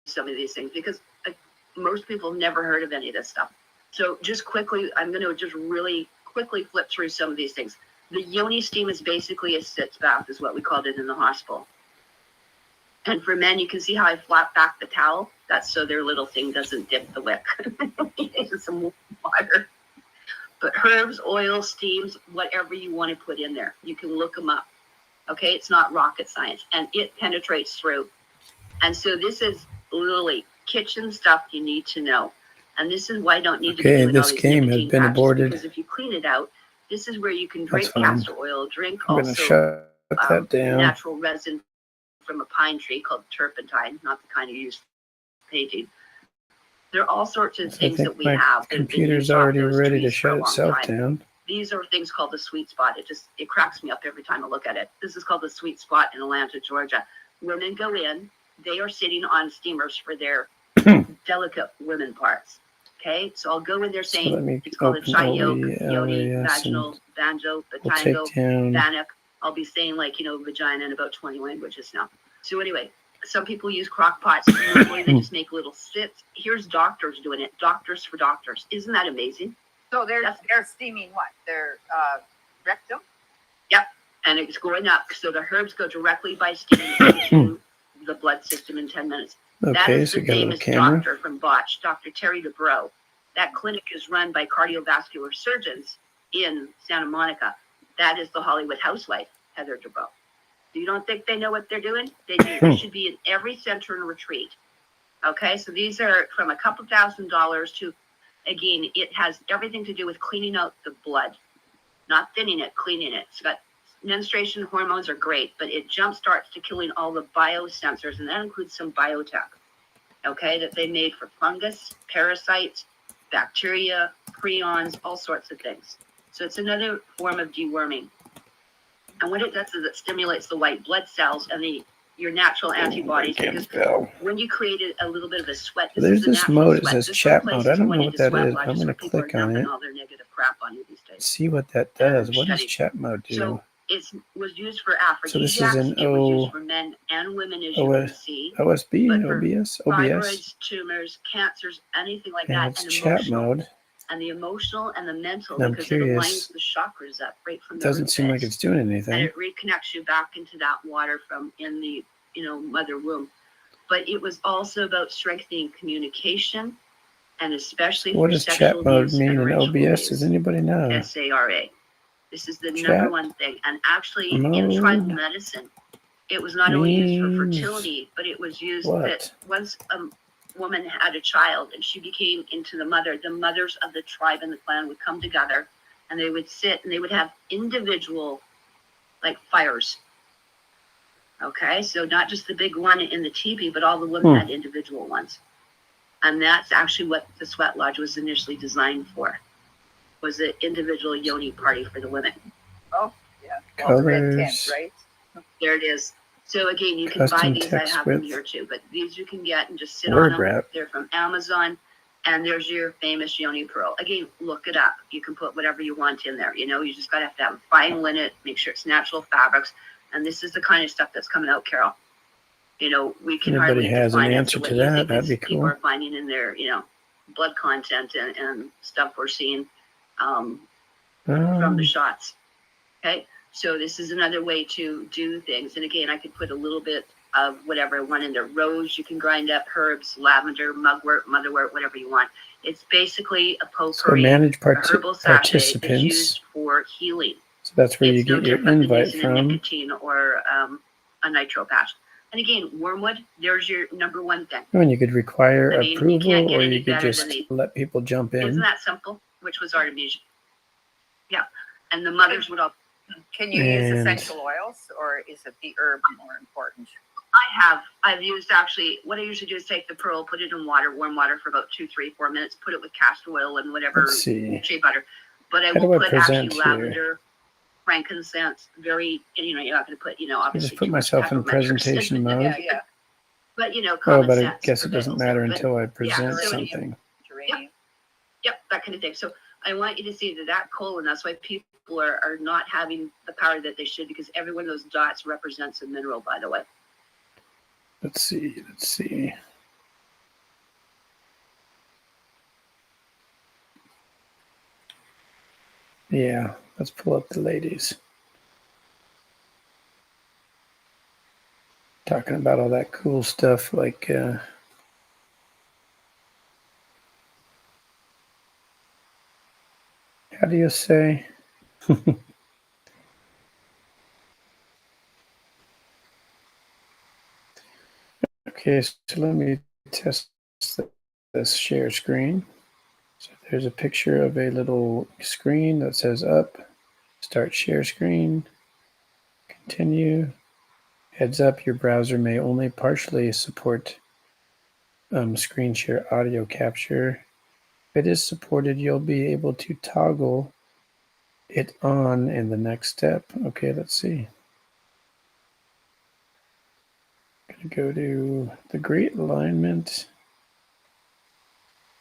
some of these things because most people have never heard of any of this stuff. So just quickly, I'm going to just really quickly flip through some of these things. The yoni steam is basically a sitz bath, is what we called it in the hospital. And for men, you can see how I flap back the towel. That's so their little thing doesn't dip the wick. It's some water. But herbs, oils, steams, whatever you want to put in there, you can look them up. Okay, it's not rocket science, and it penetrates through. And so this is literally kitchen stuff you need to know. And this is why I don't need to be Okay, doing all this these game has nicotine been patches, aborted. because if you clean it out, this is where you can drink That's fine. castor oil, drink I'm going to also shut that down. natural resin from a pine tree called turpentine, not the kind you use for painting. There are all sorts of So I things that think we my have. that have been computer's used off already those ready to trees for a shut long itself time. down. These are things called the sweet spot. It cracks me up every time I look at it. This is called the sweet spot in Atlanta, Georgia. Women go in, they are sitting on steamers for their delicate women parts. Okay, so I'll go in there So saying let me it's called a open shy yolk, yoni, LAS and vaginal, banjo, we'll batango, take down. bannock. I'll be saying vagina in about 20 languages now. So anyway, some people use crock pots. Normally they just make little sits. Here's doctors doing it. Doctors for doctors. Isn't that amazing? So they're steaming what? Their rectum? And it's going up. So the herbs go directly by steam into the blood system in 10 minutes. That Okay, is so the you got a little famous camera. doctor from Botch, Dr. Terry DeBro. That clinic is run by cardiovascular surgeons in Santa Monica. That is the Hollywood housewife, Heather DeBro. You don't think they know what they're doing? They do. They should be in every center and retreat. Okay, so these are from a couple $1,000s to, again, it has everything to do with cleaning out the blood, not thinning it, cleaning it. It's got menstruation hormones are great, but it jump starts to killing all the biosensors, and that includes some biotech, okay, that they made for fungus, parasites, bacteria, prions, all sorts of things. So it's another form of deworming. And what it does is it stimulates the white blood cells and your natural antibodies, because when you created a little bit of a sweat, There's this mode. It says chat mode. I don't know what that is, but I'm going to people click are on dumping it. all their negative crap on you these days. See what that does. And What does shedding. chat mode do? So it was used for aphrodisiacs. So this is an it was used for men and women, as you can see. OSB, But for OBS, Fibroids, tumors, cancers, anything like yeah, that, it's and chat emotional. mode. And the emotional and the mental, And I'm because curious. it aligns the chakras up right from It the doesn't root seem like base. it's doing And anything. it reconnects you back into that water from in the mother womb. But it was also about strengthening communication, and especially What for does sexual chat mode abuse mean and in ritual OBS? abuse. Does anybody know? SARA. This is the Chat number one thing. And actually, in mode tribal medicine, it was not only used for means fertility, but it was used what? that once a woman had a child and she became into the mothers of the tribe and the clan would come together, and they would sit and they would have individual, like, fires. Okay, so not just the big one in the teepee, but all the women had individual ones. And that's actually what the sweat lodge was initially designed for, was an individual yoni party for the women. Oh, yeah. All the red tent, Colors. right? There it is. So again, you can buy Custom these. I text have them width. here too, but these you can get and just sit Word on them. wrap. They're from Amazon, and there's your famous yoni pearl. Again, look it up. You can put whatever you want in there. You just gotta have to have fine linen, make sure it's natural fabrics, and this is the kind of stuff that's coming out, Carol. We can hardly Anybody has an define it. answer So what to you that, think that'd is be people cool. are finding in their, blood content and stuff we're seeing from the shots. Okay, so this is another way to do things. And again, I could put a little bit of whatever I want in there. Rose, you can grind up herbs, lavender, mugwort, motherwort, whatever you want. It's basically a So potpourri, manage a herbal sachet that's participants. used for healing. So that's where you It's no get your different than invite using a from. nicotine or a nitro patch. And again, wormwood, there's your number one thing. And you could require I mean, you can't approval, get or any you could better just than these. let people jump Isn't in. that simple? Which was Artemisia. Yeah. And the mothers would all, Can you use And- essential oils, or is it the herb more important? I've used actually, what I usually do is take the pearl, put it in water, warm water for about 2, 3, 4 minutes, put it with castor oil and whatever Let's see. shea butter. But I How do will I put actually present here? lavender, frankincense, very, you're not going to put, I obviously. just put too much myself in peppermint or presentation cinnamon. mode. Yeah. But, Oh, common but I sense guess it doesn't prevails matter there. But, until I present so something. Geranium. yep, that kind of thing. So I want you to see that colon, that's why people are not having the power that they should, because every one of those dots represents a mineral, by the way. Let's see. Yeah, let's pull up the ladies. Talking about all that cool stuff like how do you say? Okay, so let me test this share screen. So there's a picture of a little screen that says up, start share screen, continue. Heads up, your browser may only partially support screen share audio capture. If it is supported, you'll be able to toggle it on in the next step. Okay, let's see. Gonna go to the great alignment.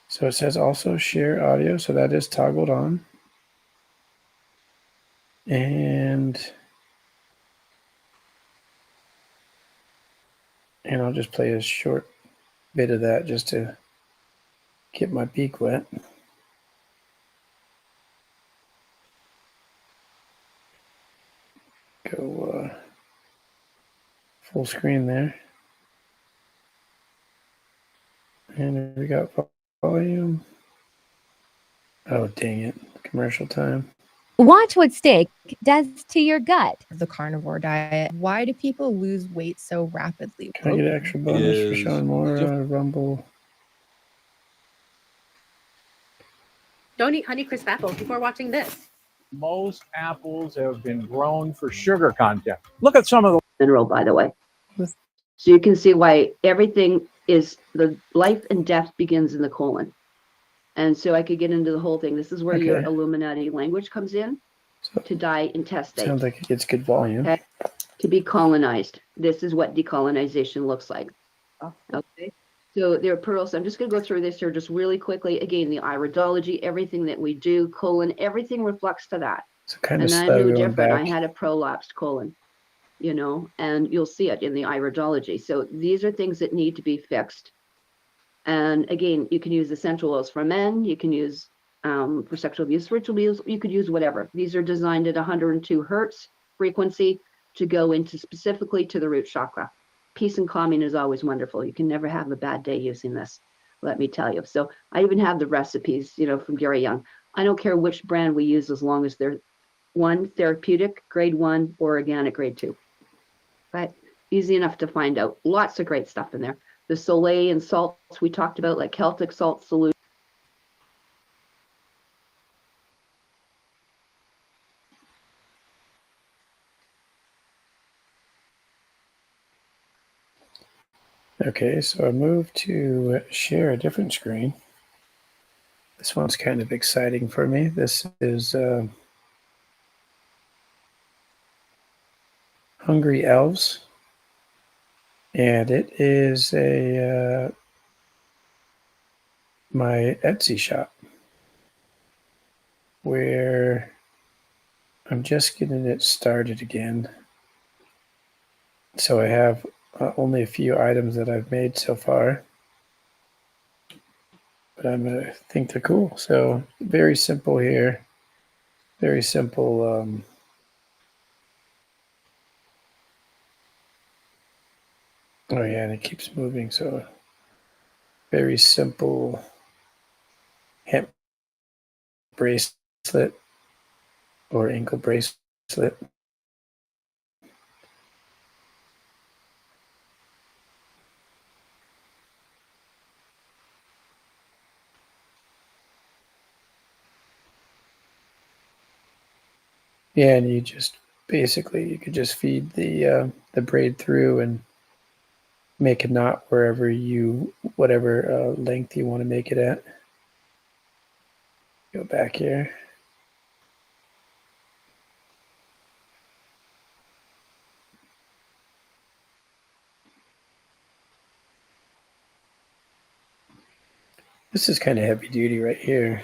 So it says also share audio, so that is toggled on. And I'll just play a short bit of that just to get my beak wet. Go full screen there. we got volume. Oh, dang it. Commercial time. Watch what steak does to your gut. The carnivore diet. Why do people lose weight so rapidly? Can I get an extra bonus for showing more Rumble? Don't eat Honeycrisp apples before watching this. Most apples have been grown for sugar content. Look at some of the Mineral, by the way. So you can see why everything is the life and death begins in the colon. And so I could get into the whole thing. This is where your Okay. Illuminati language comes in. So- To die intestate. Sounds like it gets good volume. Okay. To be colonized. This is what decolonization looks like. Okay. So there are pearls. I'm just going to go through this here just really quickly. Again, the iridology, everything that we do, colon, everything reflects to that. So kind And of I'm slow no going different. I back. had a prolapsed colon, you know, and you'll see it in the iridology. So these are things that need to be fixed. And again, you can use essential oils for men. You can use for sexual abuse, ritual abuse. You could use whatever. These are designed at 102 hertz frequency to go into specifically to the root chakra. Peace and calming is always wonderful. You can never have a bad day using this, let me tell you. So I even have the recipes, you know, from Gary Young. I don't care which brand we use as long as they're one therapeutic grade 1 or organic grade 2. But easy enough to find out. Lots of great stuff in there. The Soleil and salts we talked about, like Celtic salt solution. Okay, so I moved to share a different screen. This one's kind of exciting for me. This is Hungry Elves. And it is a my Etsy shop where I'm just getting it started again. So I have only a few items that I've made so far, but I think they're cool. So very simple here, very simple. Oh yeah, and it keeps moving. So very simple hemp bracelet or ankle bracelet. Yeah, and you just basically you could just feed the braid through and make a knot wherever whatever length you want to make it at. Go back here. This is kind of heavy duty right here.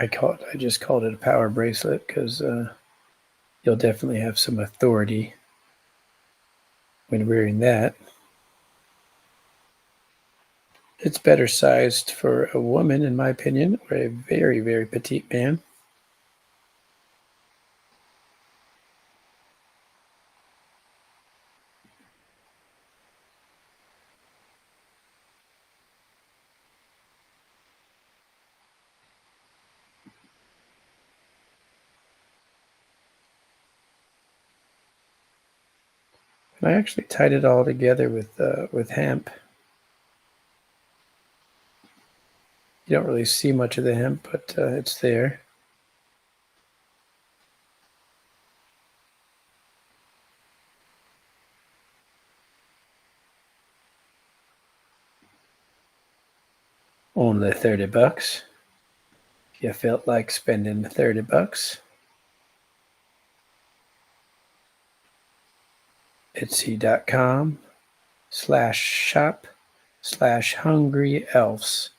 I just called it a power bracelet because you'll definitely have some authority when wearing that. It's better sized for a woman, in my opinion, or a very, very petite man. And I actually tied it all together with hemp. You don't really see much of the hemp, but it's there. Only $30. If you felt like spending $30, Etsy.com/shop/hungry elves.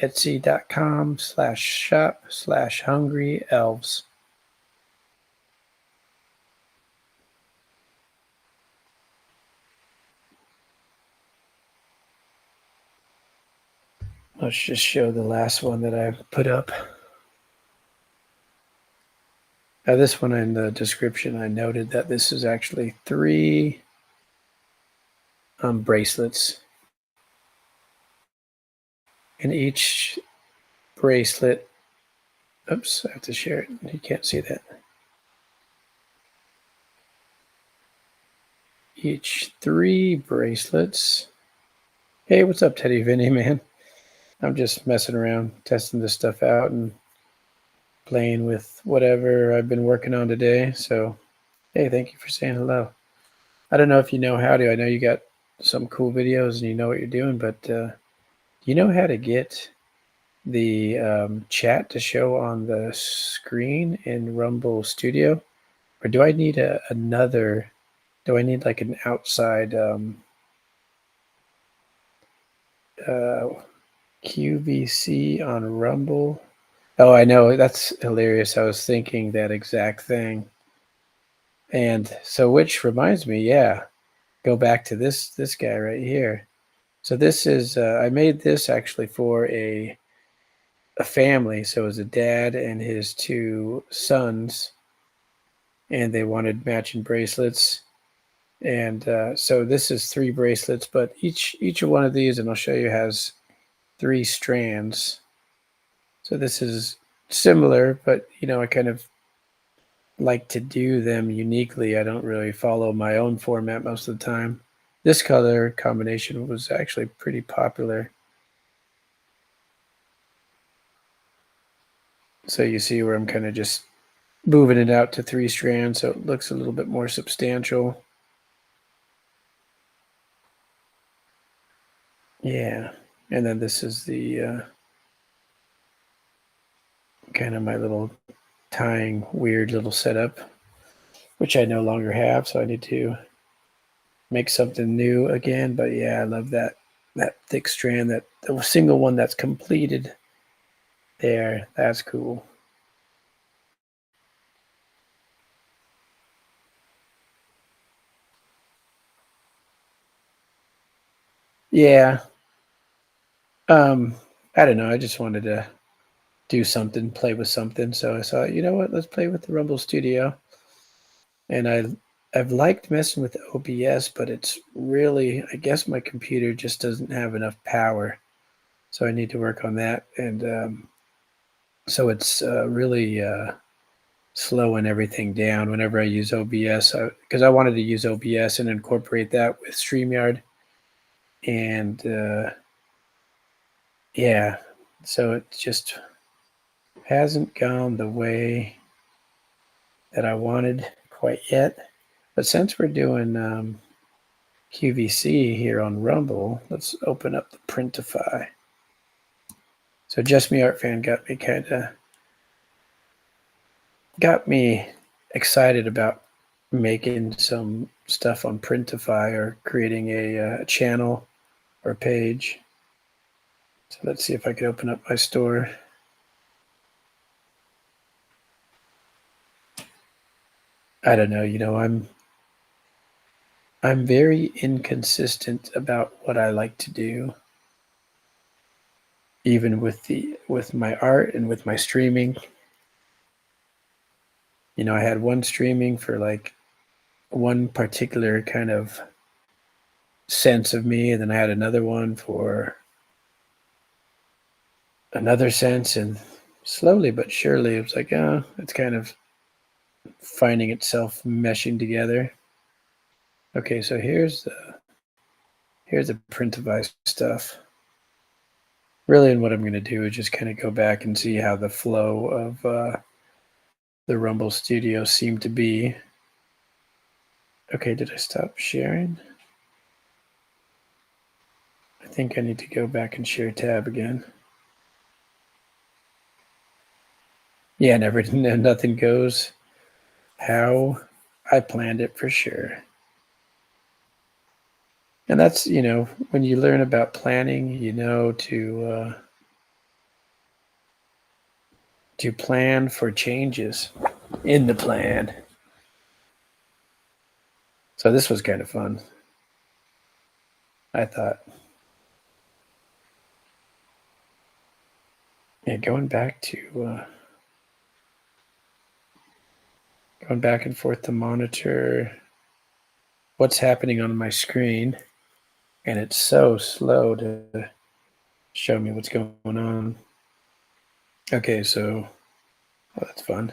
Etsy.com/shop/hungry elves. Let's just show the last one that I put up. This one in the description, I noted that this is actually 3 bracelets. And each bracelet, oops, I have to share it. You can't see that. Each 3 bracelets. Hey, what's up, Teddy Vinny, man? I'm just messing around, testing this stuff out and playing with whatever I've been working on today. So, hey, thank you for saying hello. I don't know if you know how to. I know you got some cool videos and you know what you're doing, but do you know how to get the chat to show on the screen in Rumble Studio? Or do I need do I need like an outside QVC on Rumble? Oh, I know. That's hilarious. I was thinking that exact thing. And so, which reminds me, yeah, go back to this guy right here. So this is I made this actually for a family. So it was a dad and his 2 sons, and they wanted matching bracelets. And so this is 3 bracelets, but each one of these, and I'll show you, has 3 strands. So this is similar, but I kind of like to do them uniquely. I don't really follow my own format most of the time. This color combination was actually pretty popular. So you see where I'm kind of just moving it out to 3 strands so it looks a little bit more substantial. Yeah. And then this is the kind of my little tying weird little setup, which I no longer have, so I need to make something new again. But yeah, I love that thick strand, that the single one that's completed there. That's cool. Yeah. I don't know. I just wanted to do something, play with something. So I thought, you know what? Let's play with the Rumble Studio. And I've liked messing with OBS, but it's really, I guess my computer just doesn't have enough power. So I need to work on that. And so it's really slowing everything down whenever I use OBS. Because I wanted to use OBS and incorporate that with StreamYard. And yeah, so it just hasn't gone the way that I wanted quite yet. But since we're doing QVC here on Rumble, let's open up the Printify. So Just Me Art Fan got me excited about making some stuff on Printify or creating a channel or page. So let's see if I can open up my store. I don't know, I'm very inconsistent about what I like to do, even with my art and with my streaming. I had one streaming for like one particular kind of sense of me, and then I had another one for another sense, and slowly but surely it was like, it's kind of finding itself meshing together. Okay, so here's the Printify stuff. Really, and what I'm going to do is just kind of go back and see how the flow of the Rumble Studio seemed to be. Okay, did I stop sharing? I think I need to go back and share tab again. Yeah, nothing goes how I planned it for sure. And that's, when you learn about planning, to plan for changes in the plan. So this was kind of fun, I thought. Yeah, going back and forth to monitor what's happening on my screen, and it's so slow to show me what's going on. Okay, so that's fun.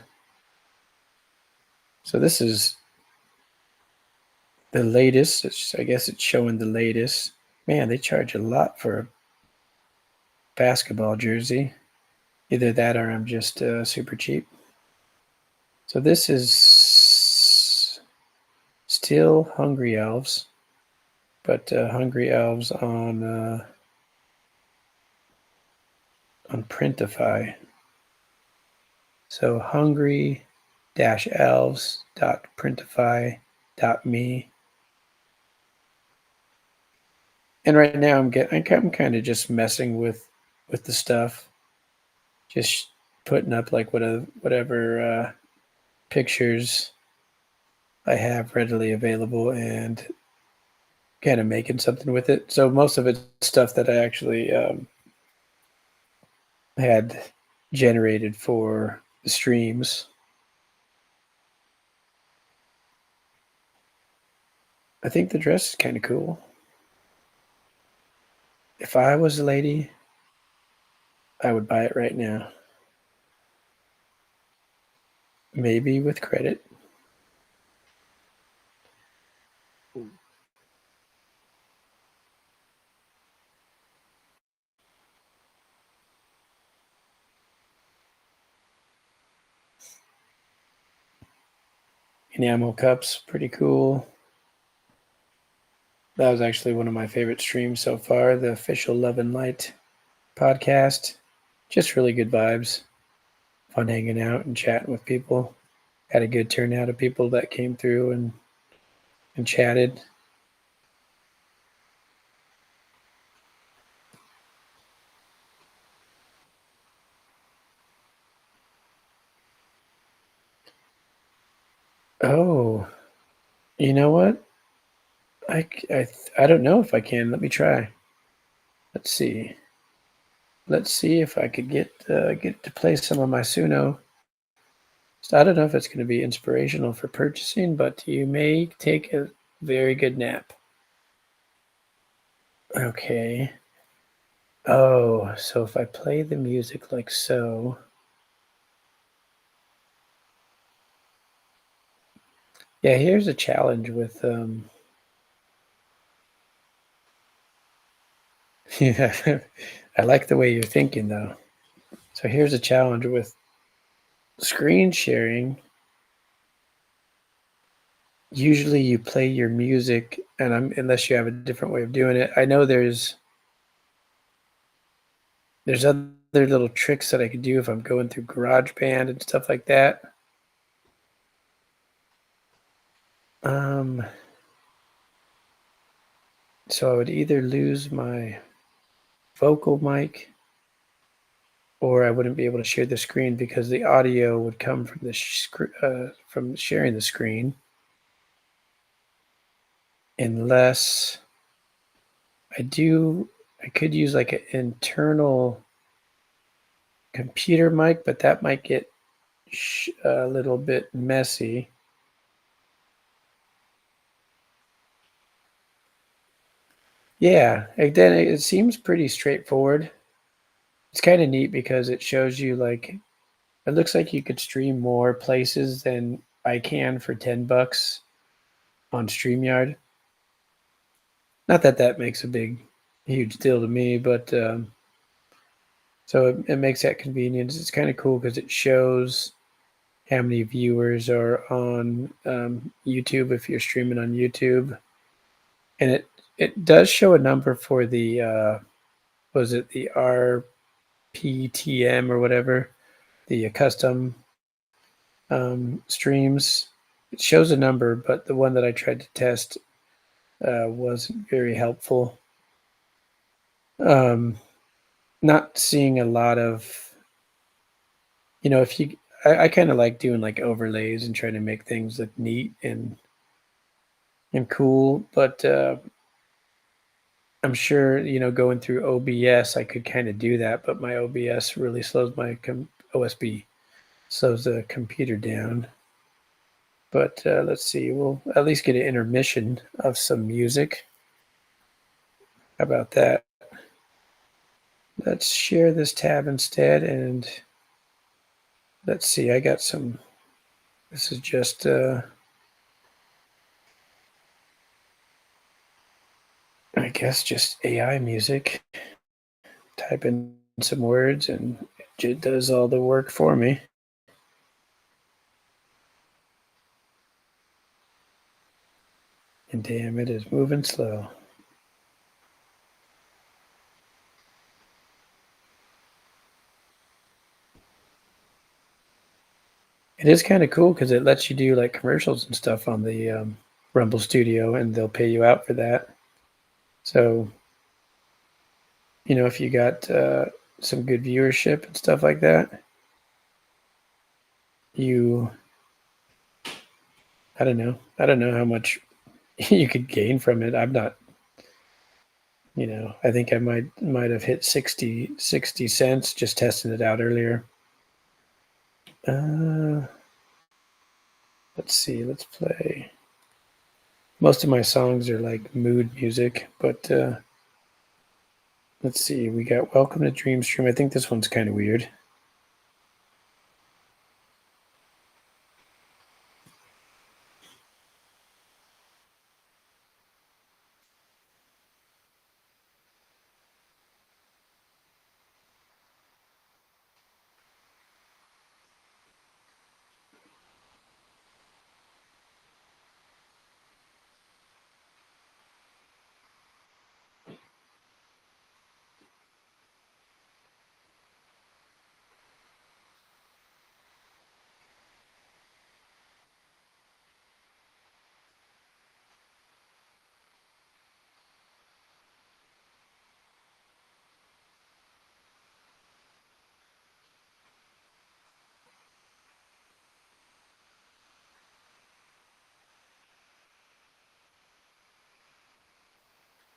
So this is the latest. I guess it's showing the latest. Man, they charge a lot for a basketball jersey. Either that or I'm just super cheap. So this is still Hungry Elves, but Hungry Elves on Printify. So hungry-elves.printify.me. And right now I'm kind of just messing with the stuff, just putting up like whatever pictures I have readily available and kind of making something with it. So most of it's stuff that I actually had generated for the streams. I think the dress is kind of cool. If I was a lady, I would buy it right now. Maybe with credit. Enamel cups, pretty cool. That was actually one of my favorite streams so far, the official Love and Light podcast. Just really good vibes. Fun hanging out and chatting with people. Had a good turnout of people that came through and chatted. Oh, you know what? I don't know if I can. Let me try. Let's see. Let's see if I could get to play some of my Suno. So I don't know if it's going to be inspirational for purchasing, but you may take a very good nap. Okay. Oh, so if I play the music like so. Yeah, here's a challenge with yeah, I like the way you're thinking though. So here's a challenge with screen sharing. Usually you play your music unless you have a different way of doing it. I know there's other little tricks that I could do if I'm going through GarageBand and stuff like that. So I would either lose my vocal mic or I wouldn't be able to share the screen because the audio would come from from sharing the screen, unless I could use like an internal computer mic, but that might get a little bit messy. Yeah, then it seems pretty straightforward. It's kind of neat because it shows you like, it looks like you could stream more places than I can for $10 on StreamYard. Not that that makes a huge deal to me, but so it makes that convenience. It's kind of cool because it shows how many viewers are on YouTube if you're streaming on YouTube, and it does show a number for the was it the RPTM or whatever, the custom streams. It shows a number, but the one that I tried to test wasn't very helpful. Not seeing a lot of, if you, I kind of like doing like overlays and trying to make things look neat and cool, but I'm sure, going through OBS, I could kind of do that, but my OBS really slows my OSB slows the computer down. But let's see, we'll at least get an intermission of some music. How about that? Let's share this tab instead, and let's see, I got some, this is just, I guess just AI music. Type in some words and it does all the work for me. And damn, it is moving slow. It is kind of cool because it lets you do like commercials and stuff on the Rumble Studio, and they'll pay you out for that. So, if you got some good viewership and stuff like that, I don't know how much you could gain from it. I'm not, I think I might have hit 60 cents just testing it out earlier. Let's see, let's play. Most of my songs are like mood music, but let's see, we got Welcome to Dreamstream. I think this one's kind of weird.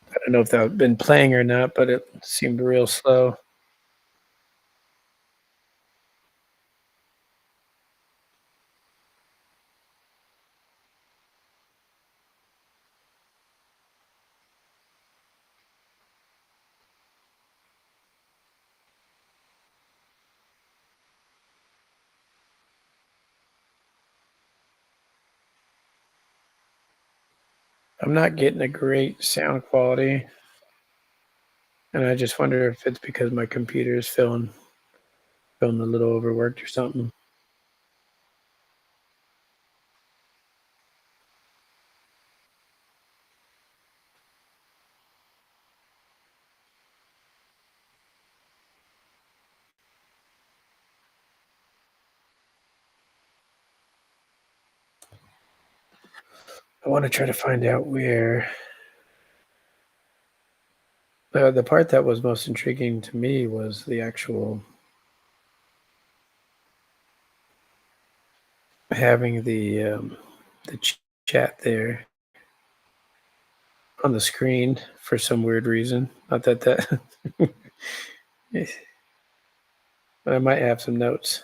I don't know if that had been playing or not, but it seemed real slow. I'm not getting a great sound quality, and I just wonder if it's because my computer is feeling a little overworked or something. I want to try to find out where. The part that was most intriguing to me was the actual having the chat there on the screen for some weird reason. Not that but I might have some notes.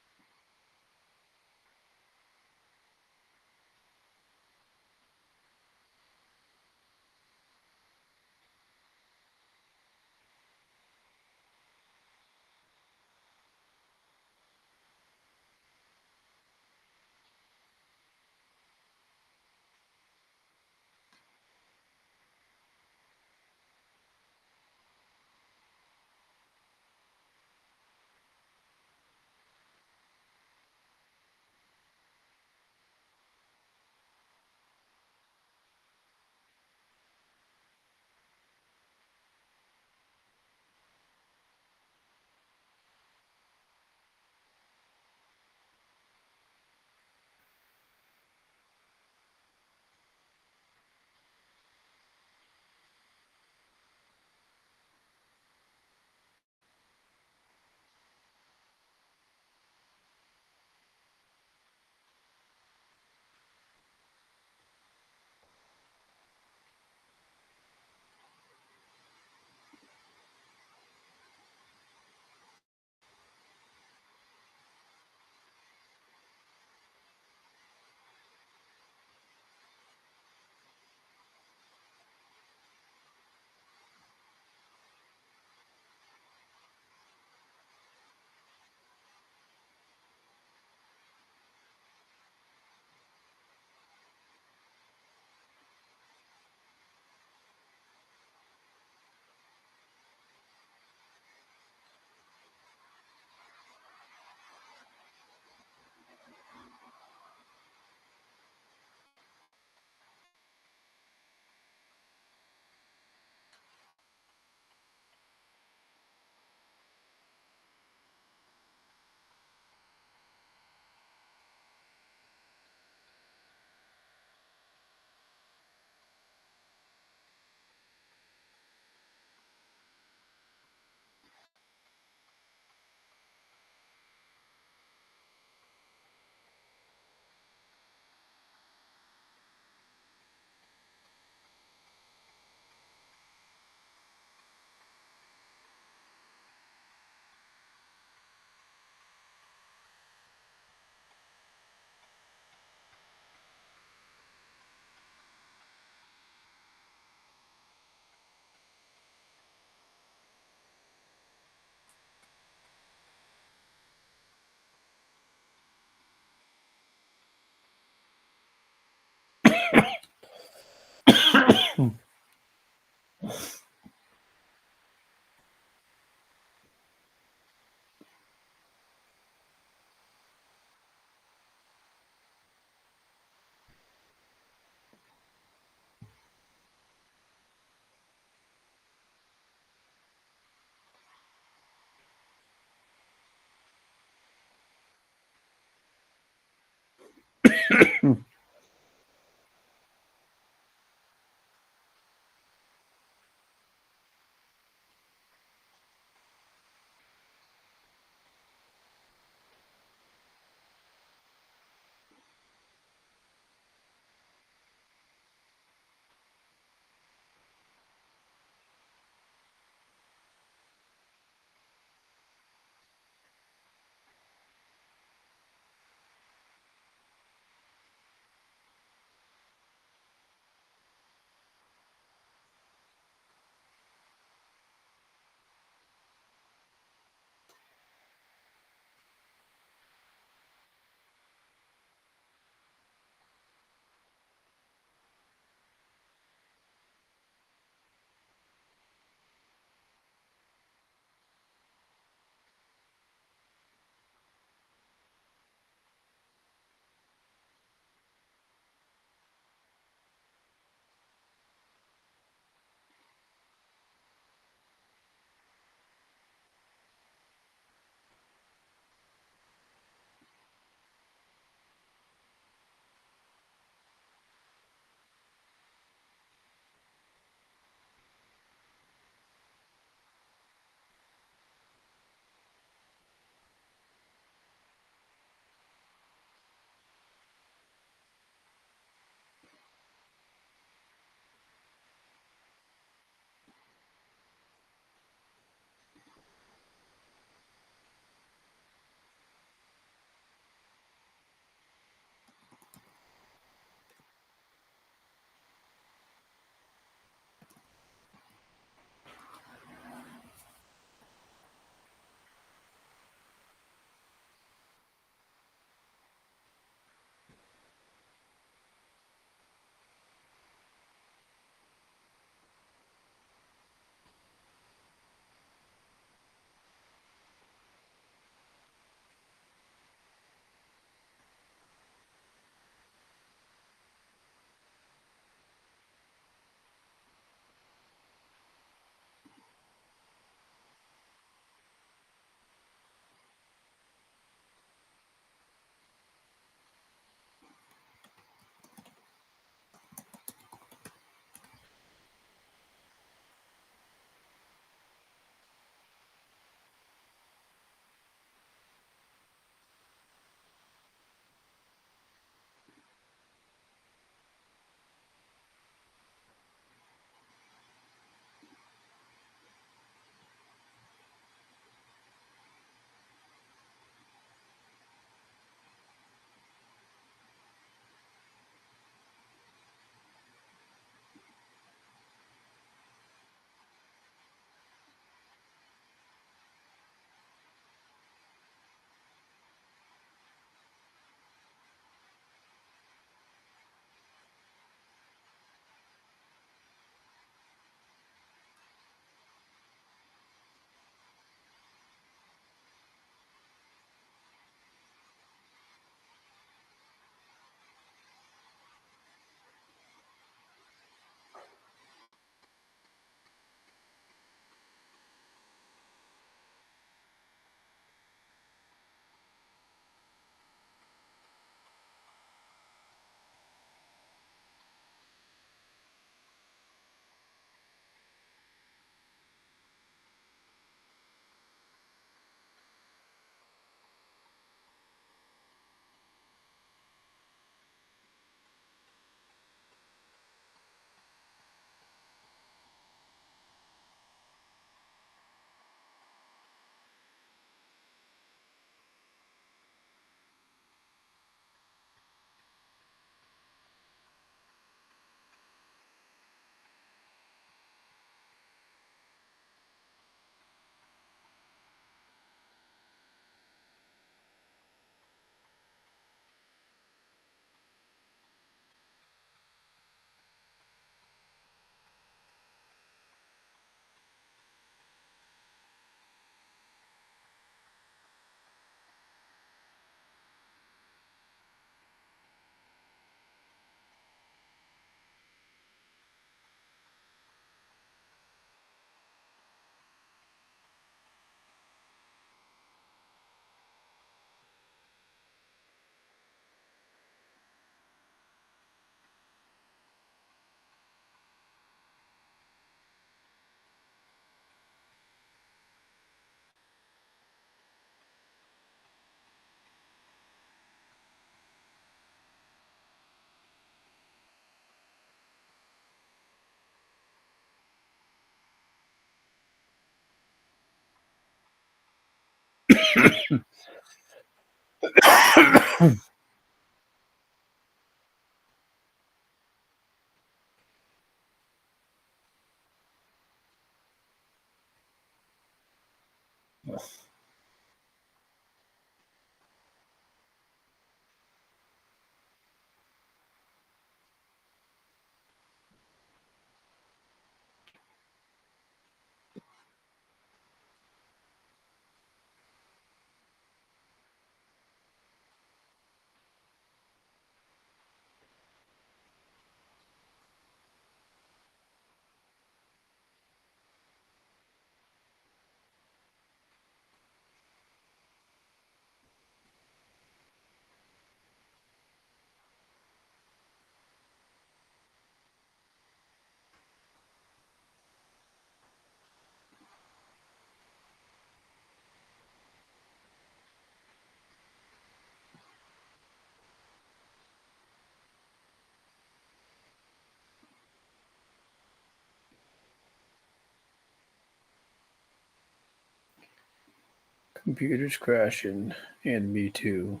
Computer's crashing, and me too.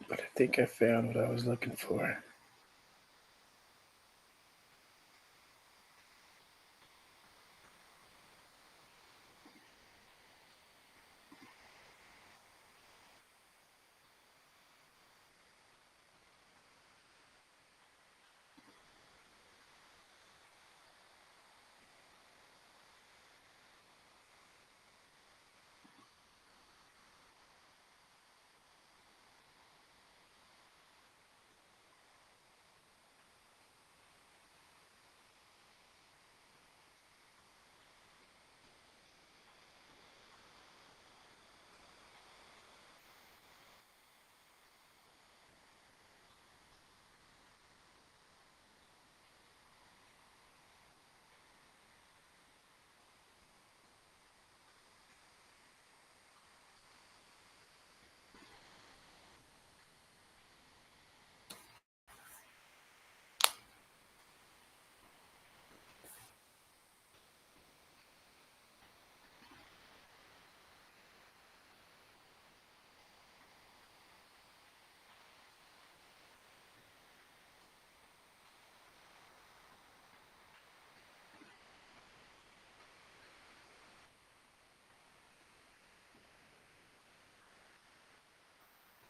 But I think I found what I was looking for.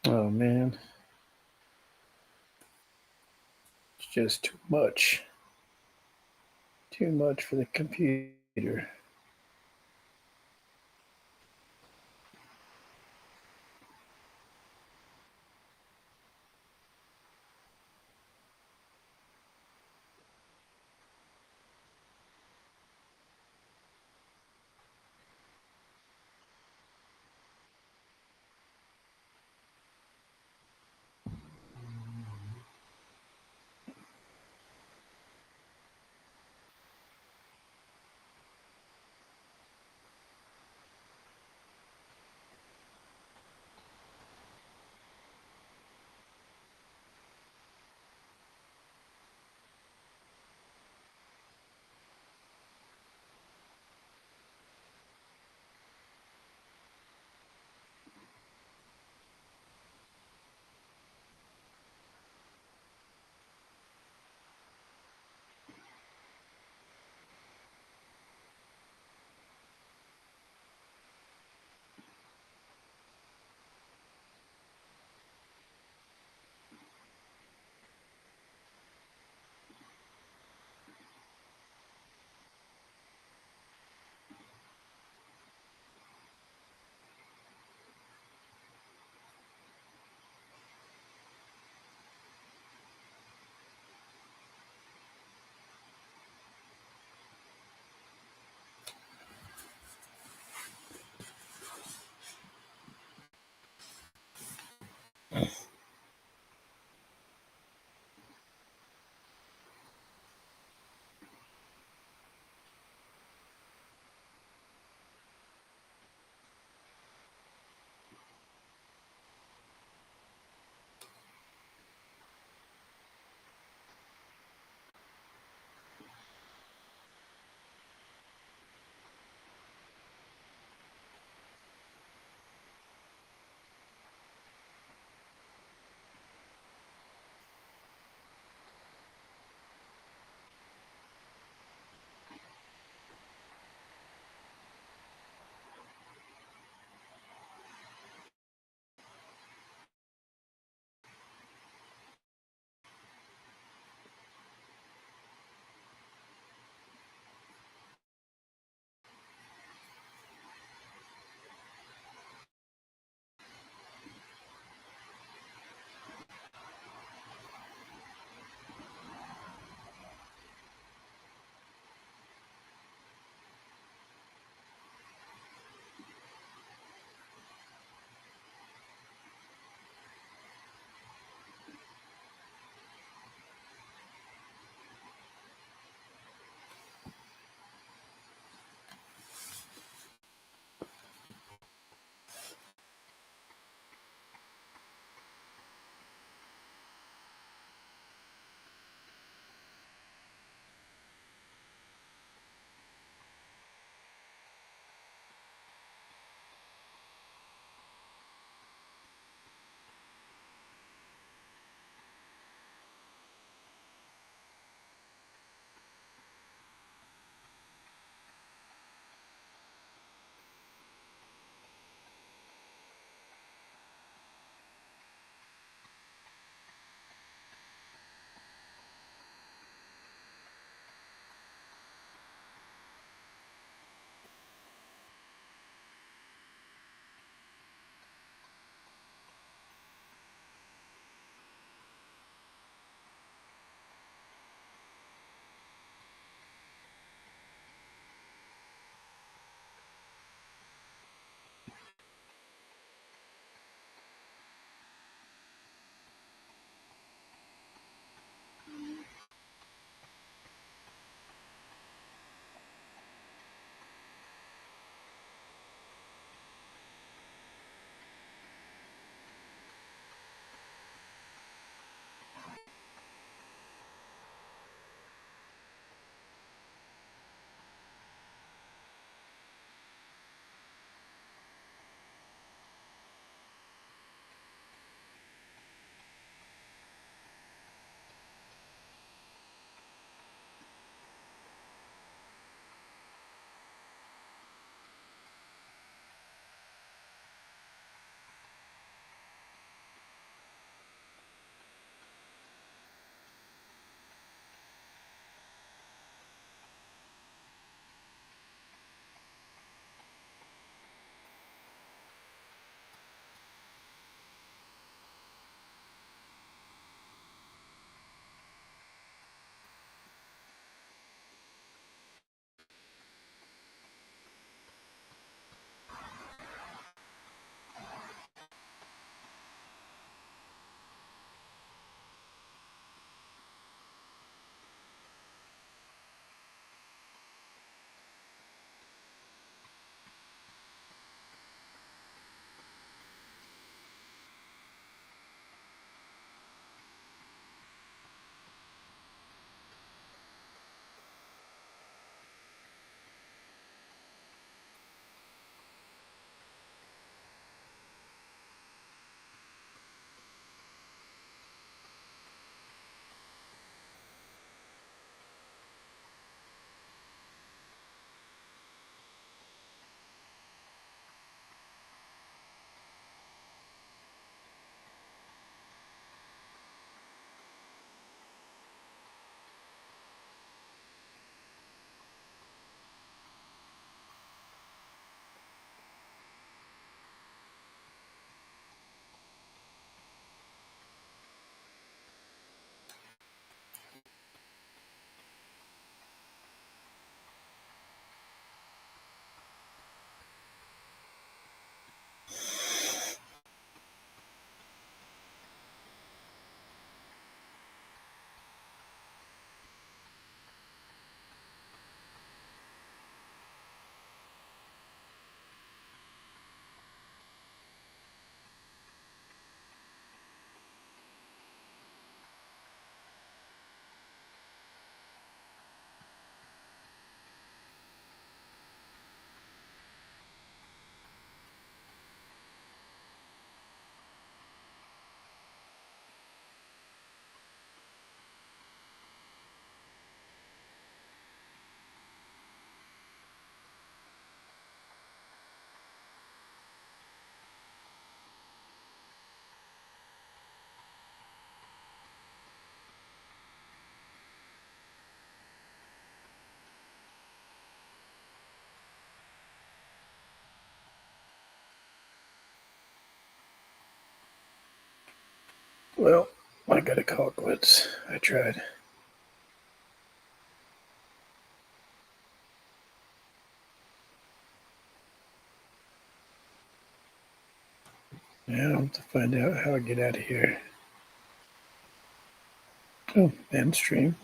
Oh man, it's just too much. Too much for the computer. Well, I gotta call it quits. I tried. Now I have to find out how I get out of here. Oh, end stream.